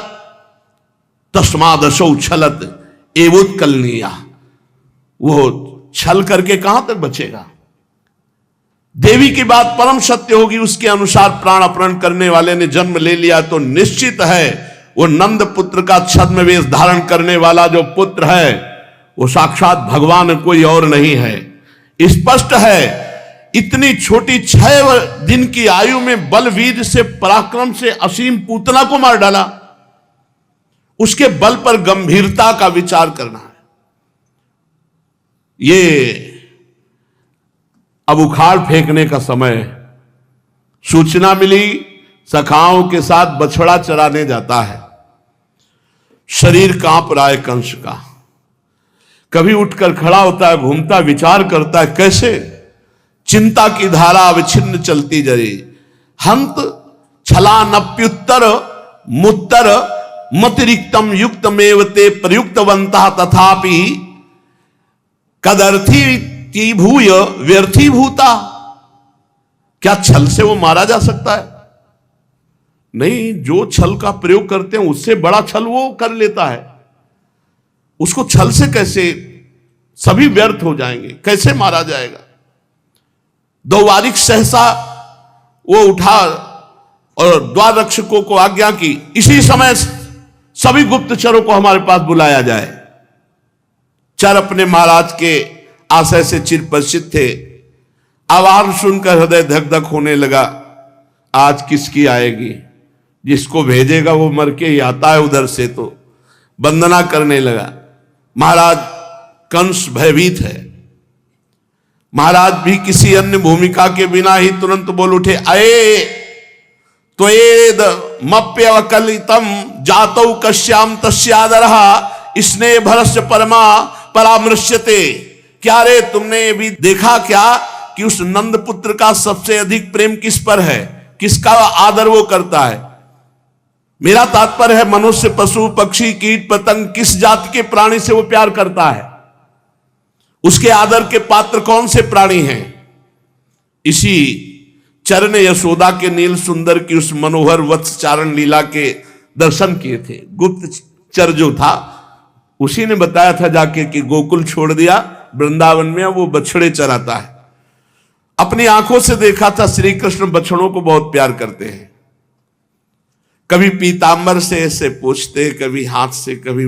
तस्मादशौ छलत एवोत्कलनीया, वो छल करके कहां तक बचेगा। देवी की बात परम सत्य होगी, उसके अनुसार प्राण अपहरण करने वाले ने जन्म ले लिया तो निश्चित है वो नंद पुत्र का छद्मवेश धारण करने वाला जो पुत्र है वो साक्षात भगवान, कोई और नहीं है। स्पष्ट है, इतनी छोटी 6 दिन की आयु में बलवीर से, पराक्रम से असीम पूतना को मार डाला। उसके बल पर गंभीरता का विचार करना है। ये अब उखाड़ फेंकने का समय। सूचना मिली सखाओं के साथ बछड़ा चराने जाता है। शरीर कांप रहा है कंस का, कभी उठकर खड़ा होता है, घूमता, विचार करता है, कैसे चिंता की धारा अविच्छिन्न चलती जरी। हंत छला नप्युत्तर मुत्तर मतिरिक्तम युक्तमेव ते प्रयुक्तवंतः, तथापि कदर्थी भूय व्यर्थी भूता। क्या छल से वो मारा जा सकता है? नहीं, जो छल का प्रयोग करते हैं उससे बड़ा छल वो कर लेता है। उसको छल से कैसे, सभी व्यर्थ हो जाएंगे, कैसे मारा जाएगा। द्वारिक सहसा वो उठा और द्वार रक्षकों को आज्ञा की, इसी समय सभी गुप्तचरों को हमारे पास बुलाया जाए। चर अपने महाराज के आशय से चिरपरिचित थे। आवाज सुनकर हृदय धक धक होने लगा। आज किसकी आएगी? जिसको भेजेगा वो मर के ही आता है उधर से। तो वंदना करने लगा। महाराज कंस भयभीत है। महाराज भी किसी अन्य भूमिका के बिना ही तुरंत बोल उठे, अये त्वेद मप्यवकलितम जातौ कश्याम तस्यादरहा स्नेह भरस्य परमा परामृश्यते। क्या रे तुमने भी देखा क्या कि उस नंद पुत्र का सबसे अधिक प्रेम किस पर है, किसका आदर वो करता है। मेरा तात्पर्य है मनुष्य, पशु, पक्षी, कीट पतंग, किस जाति के प्राणी से वो प्यार करता है, उसके आदर के पात्र कौन से प्राणी हैं। इसी चरण यशोदा के नील सुंदर की उस मनोहर वत्स चारण लीला के दर्शन किए थे। गुप्तचर जो था उसी ने बताया था जाके कि गोकुल छोड़ दिया, वृंदावन में वो बछड़े चराता है। अपनी आंखों से देखा था श्री कृष्ण बछड़ों को बहुत प्यार करते हैं। कभी पीतांबर से ऐसे पूछते, कभी हाथ से, कभी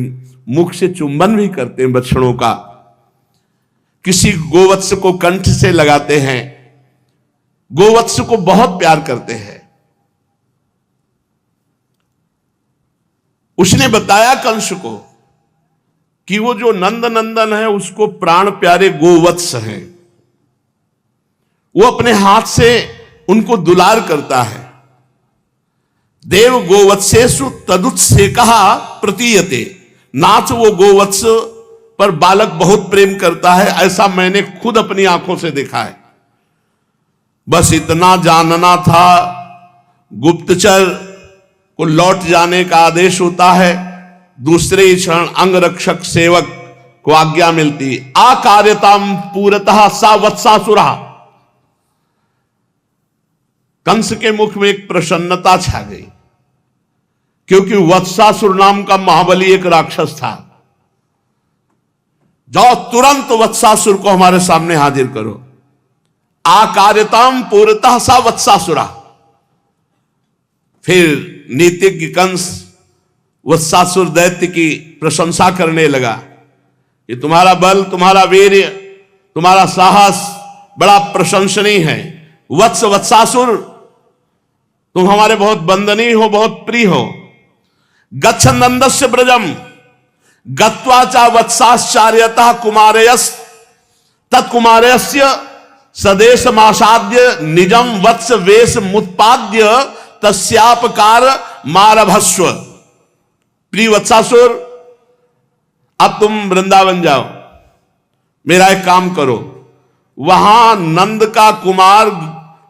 मुख से चुंबन भी करते हैं बछड़ों का। किसी गोवत्स को कंठ से लगाते हैं, गोवत्स को बहुत प्यार करते हैं। उसने बताया कंस को कि वो जो नंद नंदन है उसको प्राण प्यारे गोवत्स हैं, वो अपने हाथ से उनको दुलार करता है। देव गोवत्सेषु तदुत्सेकः प्रतीयते। नाथ वो गोवत्स पर बालक बहुत प्रेम करता है, ऐसा मैंने खुद अपनी आंखों से देखा है। बस इतना जानना था। गुप्तचर को लौट जाने का आदेश होता है, दूसरे ही क्षण अंगरक्षक सेवक को आज्ञा मिलती, आकार्यताम पूरतः सा वत्सासुरा। कंस के मुख में एक प्रसन्नता छा गई, क्योंकि वत्सासुर नाम का महाबली एक राक्षस था। जाओ तुरंत वत्सासुर को हमारे सामने हाजिर करो। आकार्यताम पूरतः सा वत्सासुरा। फिर नीतिज्ञ कंस वत्सासुर दैत्य की प्रशंसा करने लगा कि तुम्हारा बल, तुम्हारा वीर्य, तुम्हारा साहस बड़ा प्रशंसनीय है। वत्स वत्सासुर, तुम हमारे बहुत वंदनीय हो, बहुत प्रिय हो। गच्छ नंदस्य ब्रजम गत्वा चा वत्साश्चार्यतः कुमारयस तत्कुमारस्य सदेशमासाद्य निजम वत्स वेश मुत्पाद्य तस्यापकार मारभस्व। प्रिय वत्सासुर, अब तुम वृंदावन जाओ, मेरा एक काम करो। वहां नंद का कुमार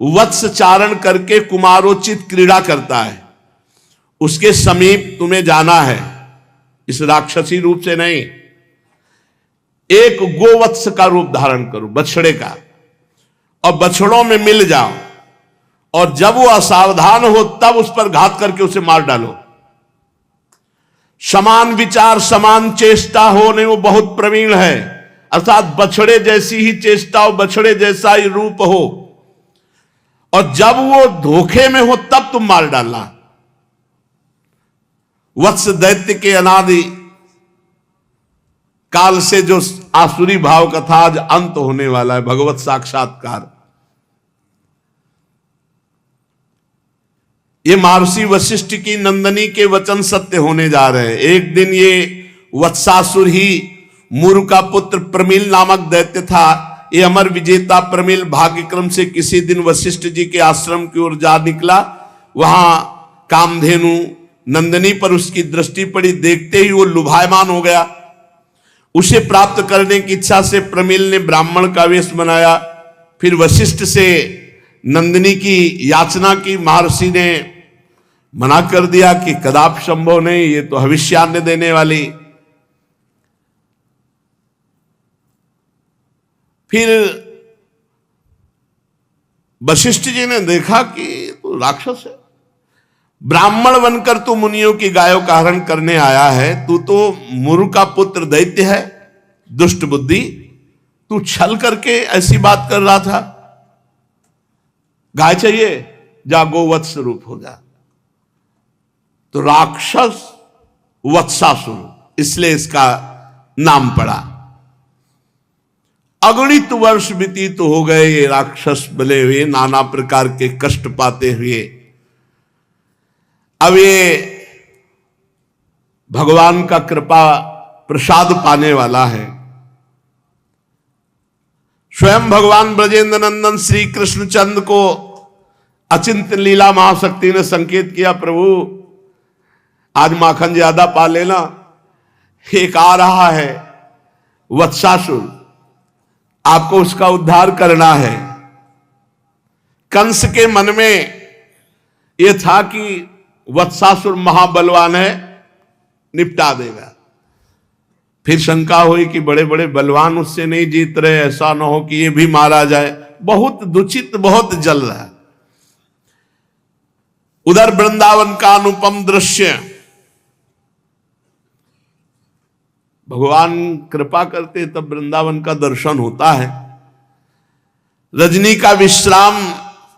वत्स चारण करके कुमारोचित क्रीड़ा करता है, उसके समीप तुम्हें जाना है। इस राक्षसी रूप से नहीं, एक गोवत्स का रूप धारण करो, बछड़े का, और बछड़ों में मिल जाओ, और जब वो असावधान हो तब उस पर घात करके उसे मार डालो। समान विचार समान चेष्टा हो, नहीं वो बहुत प्रवीण है, अर्थात बछड़े जैसी ही चेष्टा हो, बछड़े जैसा ही रूप हो, और जब वो धोखे में हो तब तुम मार डालना। वत्स दैत्य के अनादि काल से जो आसुरी भाव का था आज अंत होने वाला है, भगवत साक्षात्कार। ये महर्षि वशिष्ठ की नंदनी के वचन सत्य होने जा रहे हैं। एक दिन ये वत्सासुर ही मुरु का पुत्र प्रमिल नामक दैत्य था। ये अमर विजेता प्रमिल भाग्यक्रम से किसी दिन वशिष्ठ जी के आश्रम की ओर जा निकला। वहां कामधेनु नंदनी पर उसकी दृष्टि पड़ी, देखते ही वो लुभायमान हो गया। उसे प्राप्त करने की इच्छा से प्रमिल ने ब्राह्मण का वेश बनाया। फिर वशिष्ठ से नंदिनी की याचना की। महर्षि ने मना कर दिया कि कदापि संभव नहीं, ये तो हविष्यान्न देने वाली। फिर वशिष्ठ जी ने देखा कि तो राक्षस है, ब्राह्मण बनकर तू मुनियों की गायों का हरण करने आया है, तू तो मुरु का पुत्र दैत्य है, दुष्ट बुद्धि, तू छल करके ऐसी बात कर रहा था। गाय चाहिए, जा गोवत्स रूप हो जा। तो राक्षस वत्सासुर, इसलिए इसका नाम पड़ा। अगणित वर्ष व्यतीत हो गए, ये राक्षस बले हुए, नाना प्रकार के कष्ट पाते हुए। अब ये भगवान का कृपा प्रसाद पाने वाला है। स्वयं भगवान ब्रजेंद्र नंदन श्री कृष्णचंद्र को अचिंत लीला महाशक्ति ने संकेत किया, प्रभु आज माखन ज्यादा पा लेना, एक आ रहा है वत्सासुर, आपको उसका उद्धार करना है। कंस के मन में यह था कि वत्सासुर महाबलवान है, निपटा देगा। फिर शंका हुई कि बड़े बड़े बलवान उससे नहीं जीत रहे, ऐसा ना हो कि ये भी मारा जाए। बहुत दूषित, बहुत जल रहा है। उधर वृंदावन का अनुपम दृश्य, भगवान कृपा करते तब वृंदावन का दर्शन होता है। रजनी का विश्राम,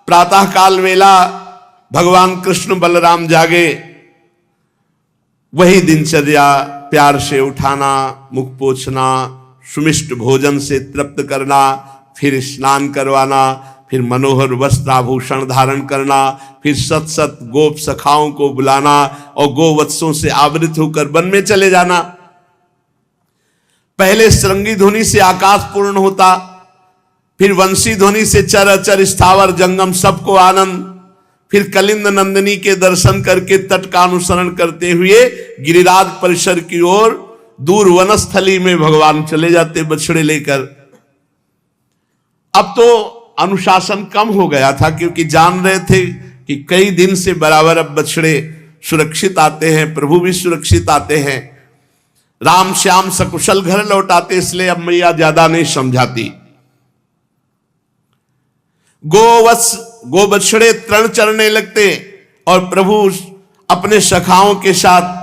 प्रातः काल वेला भगवान कृष्ण बलराम जागे, वही दिनचर्या, प्यार से उठाना, मुख पोछना, सुमिष्ट भोजन से तृप्त करना, फिर स्नान करवाना, फिर मनोहर वस्त्र आभूषण धारण करना, फिर सत सत गोप सखाओं को बुलाना और गोवत्सों से आवृत होकर वन में चले जाना। पहले श्रृंगी ध्वनि से आकाश पूर्ण होता, फिर वंशी ध्वनि से चर अचर स्थावर जंगम सबको आनंद, फिर कलिंद नंदिनी के दर्शन करके तट का अनुसरण करते हुए गिरिराज परिसर की ओर दूर वनस्थली में भगवान चले जाते बछड़े लेकर। अब तो अनुशासन कम हो गया था, क्योंकि जान रहे थे कि कई दिन से बराबर अब बछड़े सुरक्षित आते हैं, प्रभु भी सुरक्षित आते हैं, राम श्याम सकुशल घर लौटाते, इसलिए अब मैया ज्यादा नहीं समझाती। गो बछड़े तृण चरने लगते और प्रभु अपने सखाओं के साथ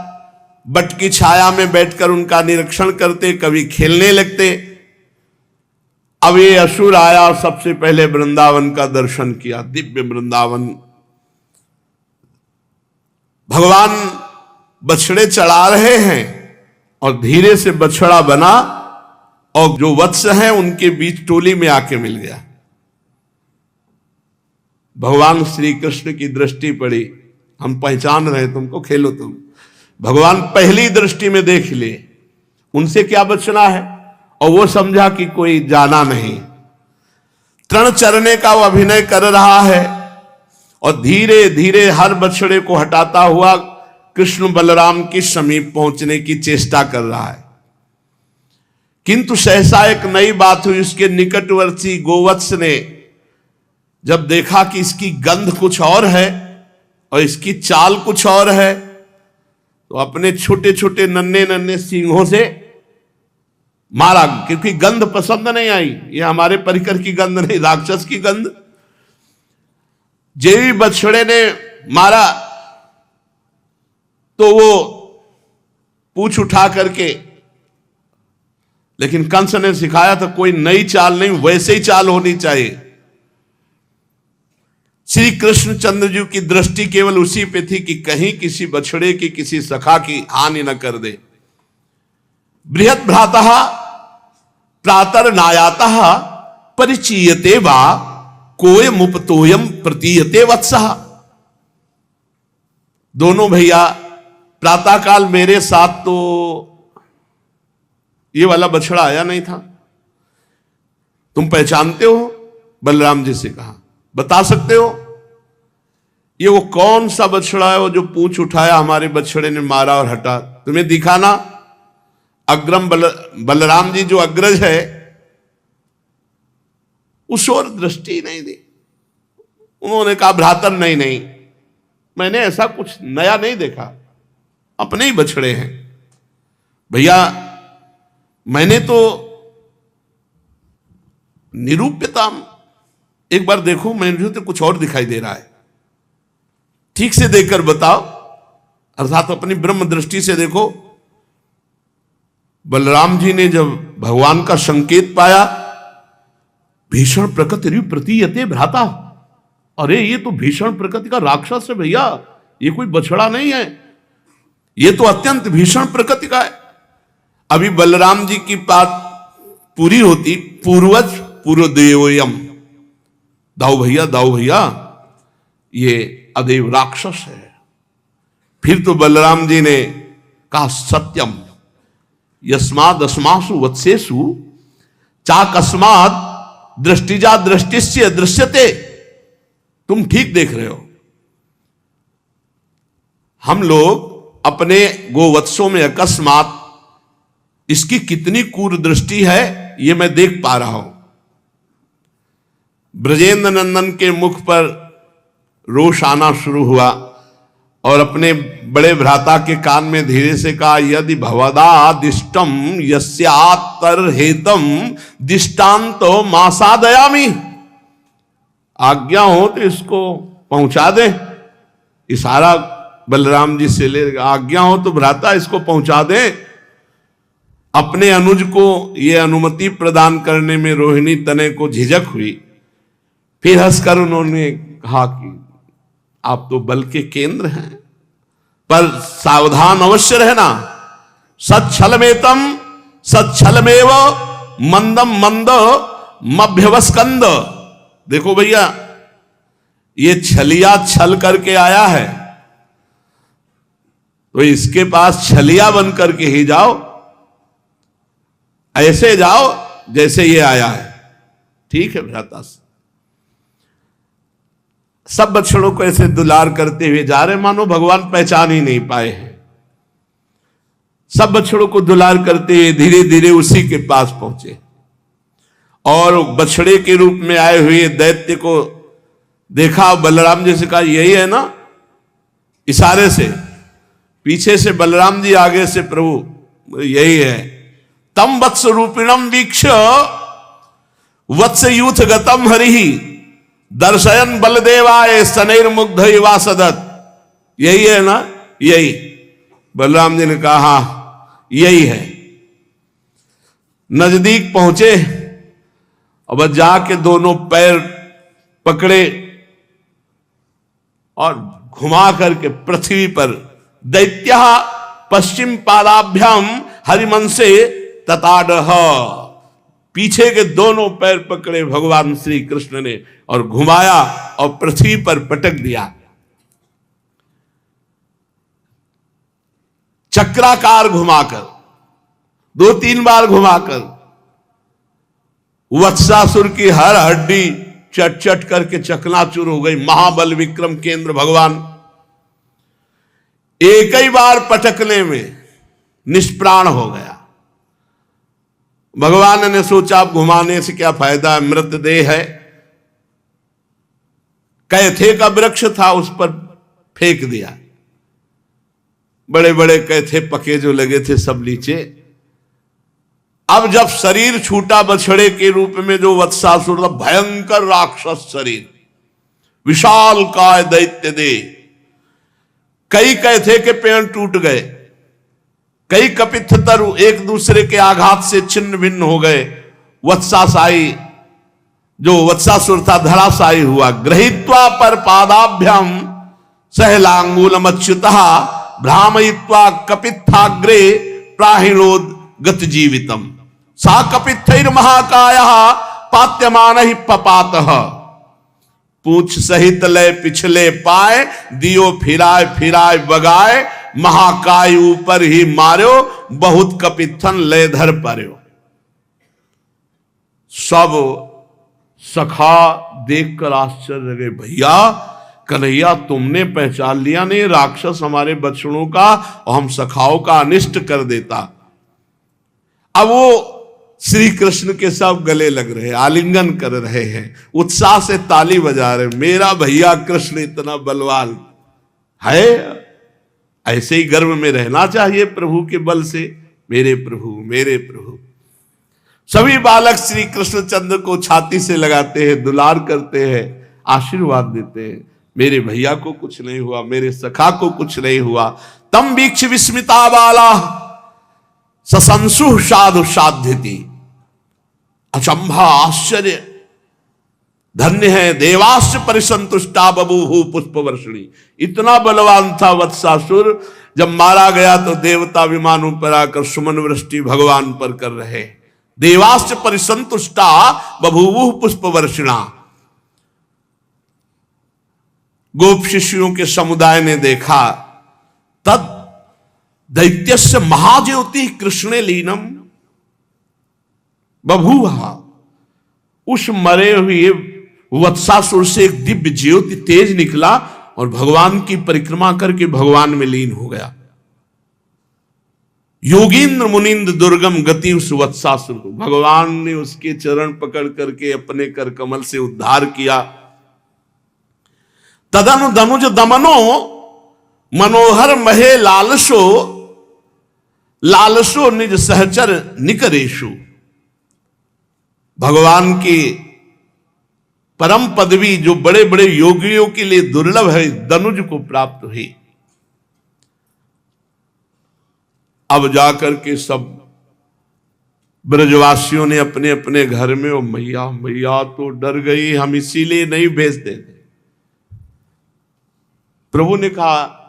बट की छाया में बैठकर उनका निरीक्षण करते, कभी खेलने लगते। अब ये असुर आया और सबसे पहले वृंदावन का दर्शन किया, दिव्य वृंदावन। भगवान बछड़े चढ़ा रहे हैं और धीरे से बछड़ा बना और जो वत्स हैं उनके बीच टोली में आके मिल गया। भगवान श्री कृष्ण की दृष्टि पड़ी, हम पहचान रहे तुमको, खेलो तुम। भगवान पहली दृष्टि में देख लिए उनसे क्या बचना है, और वो समझा कि कोई जाना नहीं। तृण चरने का वो अभिनय कर रहा है और धीरे धीरे हर बछड़े को हटाता हुआ कृष्ण बलराम के समीप पहुंचने की चेष्टा कर रहा है। किंतु सहसा एक नई बात हुई। उसके निकटवर्ती गोवत्स ने जब देखा कि इसकी गंध कुछ और है और इसकी चाल कुछ और है, तो अपने छोटे छोटे नन्हे नन्हे सींगों से मारा, क्योंकि गंध पसंद नहीं आई। ये हमारे परिकर की गंध नहीं, राक्षस की गंध। जेवी बछड़े ने मारा तो वो पूंछ उठा करके, लेकिन कंस ने सिखाया था कोई नई चाल नहीं, वैसे ही चाल होनी चाहिए। श्री कृष्णचंद्र जी की दृष्टि केवल उसी पे थी कि कहीं किसी बछड़े की, किसी सखा की हानि न कर दे। बृहत भ्रातः प्रातर नायातः परिचीयते वा कोय मुपतोयम प्रतीयते वत्सः। दोनों भैया प्रातःकाल मेरे साथ तो ये वाला बछड़ा आया नहीं था, तुम पहचानते हो? बलराम जी से कहा, बता सकते हो ये वो कौन सा बछड़ा है वो जो पूंछ उठाया हमारे बछड़े ने मारा और हटा? तुम्हें दिखा ना? अग्रम बलराम जी जो अग्रज है उस ओर दृष्टि नहीं दी। उन्होंने कहा भ्रातर नहीं नहीं, मैंने ऐसा कुछ नया नहीं देखा, अपने ही बछड़े हैं भैया। मैंने तो निरूप्यता, एक बार देखो, मुझे तो कुछ और दिखाई दे रहा है, ठीक से देखकर बताओ, अर्थात अपनी ब्रह्म दृष्टि से देखो। बलराम जी ने जब भगवान का संकेत पाया, भीषण प्रकृति प्रतीयते भ्राता, अरे ये तो भीषण प्रकृति का राक्षस है भैया, ये कोई बछड़ा नहीं है, ये तो अत्यंत भीषण प्रकृति का है। अभी बलराम जी की बात पूरी होती, पूर्वज पूर्वदेवयम, दाऊ भैया ये अदेव राक्षस है। फिर तो बलराम जी ने कहा सत्यम यस्माद अस्मासु वत्सेसु चाकस्माद दृष्टिजा दृष्टिस्य दृश्यते। तुम ठीक देख रहे हो, हम लोग अपने गोवत्सों में अकस्मात इसकी कितनी क्रूर दृष्टि है ये मैं देख पा रहा हूं। ब्रजेंद्र नंदन के मुख पर रोष आना शुरू हुआ और अपने बड़े भ्राता के कान में धीरे से कहा, यदि भवदा दिष्टम यस्यात्तर हेतम दिष्टांतो मासादयामि, आज्ञा हो तो इसको पहुंचा दे। इशारा बलराम जी से ले, आज्ञा हो तो भ्राता इसको पहुंचा दे। अपने अनुज को यह अनुमति प्रदान करने में रोहिणी तनय को झिझक हुई। फिर हंसकर उन्होंने कहा कि आप तो बल के केंद्र हैं, पर सावधान अवश्य रहना। सच्छलमेतम सच्छलमेव मंदम मंद मभ्यवस्कंद। देखो भैया, ये छलिया छल करके आया है, तो इसके पास छलिया बन करके ही जाओ, ऐसे जाओ जैसे ये आया है। ठीक है भ्राता, सब बछड़ों को ऐसे दुलार करते हुए जा रहे, मानो भगवान पहचान ही नहीं पाए हैं। सब बछड़ों को दुलार करते हुए धीरे धीरे उसी के पास पहुंचे और बछड़े के रूप में आए हुए दैत्य को देखा। बलराम जी से कहा, यही है ना? इशारे से पीछे से बलराम जी, आगे से प्रभु, यही है। तम वत्स रूपिणम वीक्ष वत्स यूथ गतम हरिहि दर्शयन बलदेवाय सनैर्मुग्ध इवा सदत। यही है ना? यही। बलराम जी ने कहा, यही है। नजदीक पहुंचे और जाके दोनों पैर पकड़े और घुमा करके पृथ्वी पर, दैत्य पश्चिम पादाभ्याम हरिमंसे तताडह, पीछे के दोनों पैर पकड़े भगवान श्री कृष्ण ने और घुमाया और पृथ्वी पर पटक दिया। चक्राकार घुमाकर, 2-3 बार घुमाकर वत्सासुर की हर हड्डी चट चट करके चकनाचूर हो गई। महाबल विक्रम केंद्र भगवान एक ही बार पटकने में निष्प्राण हो गया। भगवान ने सोचा, अब घुमाने से क्या फायदा, मृतदेह है। कैथे का वृक्ष था, उस पर फेंक दिया। बड़े बड़े कैथे पके जो लगे थे सब नीचे। अब जब शरीर छूटा बछड़े के रूप में, जो वत्सासुर था, भयंकर राक्षस शरीर, विशाल काय दैत्य दे, कई कैथे के पेड़ टूट गए, कई कपित्थ तरु एक दूसरे के आघात से छिन्न भिन्न हो गए। वत्सासाई, जो वत्सासुर था, धराशायी हुआ। गृहीत्वा पर पादाभ्याम सहलांगूलम अच्युतः भ्रामयित्वा कपित्थाग्रे प्राहिणोद गत जीवितम सा कपित्थैर महाकायः पात्यमान ही पपातः। पूछ सहित लय पिछले पाए, दियो फिराए फिराए बगाए, महाकाय ऊपर ही मार्यो, बहुत कपित्थन लय धर पर्यो। सब सखा देखकर आश्चर्य गए, भैया कन्हैया तुमने पहचान लिया नहीं, राक्षस हमारे बछड़ों का और हम सखाओं का अनिष्ट कर देता। अब वो श्री कृष्ण के सब गले लग रहे, आलिंगन कर रहे हैं, उत्साह से ताली बजा रहे, मेरा भैया कृष्ण इतना बलवान है। ऐसे ही गर्व में रहना चाहिए प्रभु के बल से। मेरे प्रभु, मेरे प्रभु। सभी बालक श्री कृष्णचंद्र को छाती से लगाते हैं, दुलार करते हैं, आशीर्वाद देते हैं। मेरे भैया को कुछ नहीं हुआ, मेरे सखा को कुछ नहीं हुआ। तम वीक्ष विस्मिता बाला ससंसु साधु साध्यति। अचंभा, आश्चर्य, धन्य है। देवाश्च परिसंतुष्टा बभूहु पुष्प वर्षणी। इतना बलवान था वत्सासुर, जब मारा गया तो देवता विमानों पर आकर सुमन वृष्टि भगवान पर कर रहे। देवाश्च परिसंतुष्टा बभूवुः पुष्प वर्षिणा। गोप शिष्यों के समुदाय ने देखा, तद दैत्यस्य महाज्योति कृष्णे लीनम बभूवा। उस मरे हुए वत्सासुर से एक दिव्य ज्योति तेज निकला और भगवान की परिक्रमा करके भगवान में लीन हो गया। योगींद्र मुनिंद्र दुर्गम गति सुवत्सासुर को भगवान ने उसके चरण पकड़ करके अपने कर कमल से उद्धार किया। तदनु दनुज दमनो मनोहर महे लालसो लालसो निज सहचर निकरेशु। भगवान की परम पदवी जो बड़े बड़े योगियों के लिए दुर्लभ है, दनुज को प्राप्त हुई। अब जाकर के सब ब्रजवासियों ने अपने अपने घर में, ओ मैया मैया तो डर गई, हम इसीलिए नहीं भेजते थे। प्रभु ने कहा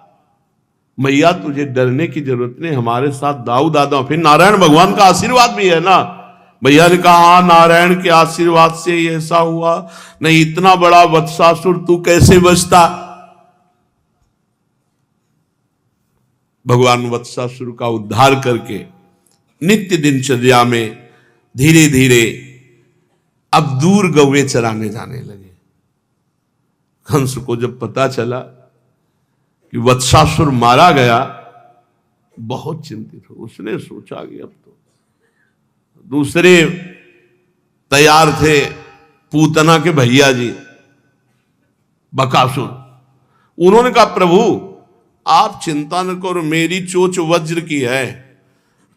मैया तुझे डरने की जरूरत नहीं, हमारे साथ दाऊ दादा, फिर नारायण भगवान का आशीर्वाद भी है ना। भैया ने कहा हाँ नारायण के आशीर्वाद से ही ऐसा हुआ, नहीं इतना बड़ा वत्सासुर तू कैसे बचता। भगवान वत्सासुर का उद्धार करके नित्य दिनचर्या में धीरे धीरे अब दूर गौवे चराने जाने लगे। कंस को जब पता चला कि वत्सासुर मारा गया, बहुत चिंतित हो। उसने सोचा कि अब तो दूसरे तैयार थे, पूतना के भैया जी बकासुर। उन्होंने कहा प्रभु आप चिंता न करो, मेरी चोच वज्र की है,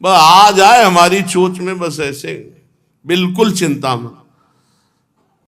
बस आ जाए हमारी चोच में, बस ऐसे बिल्कुल चिंता मत।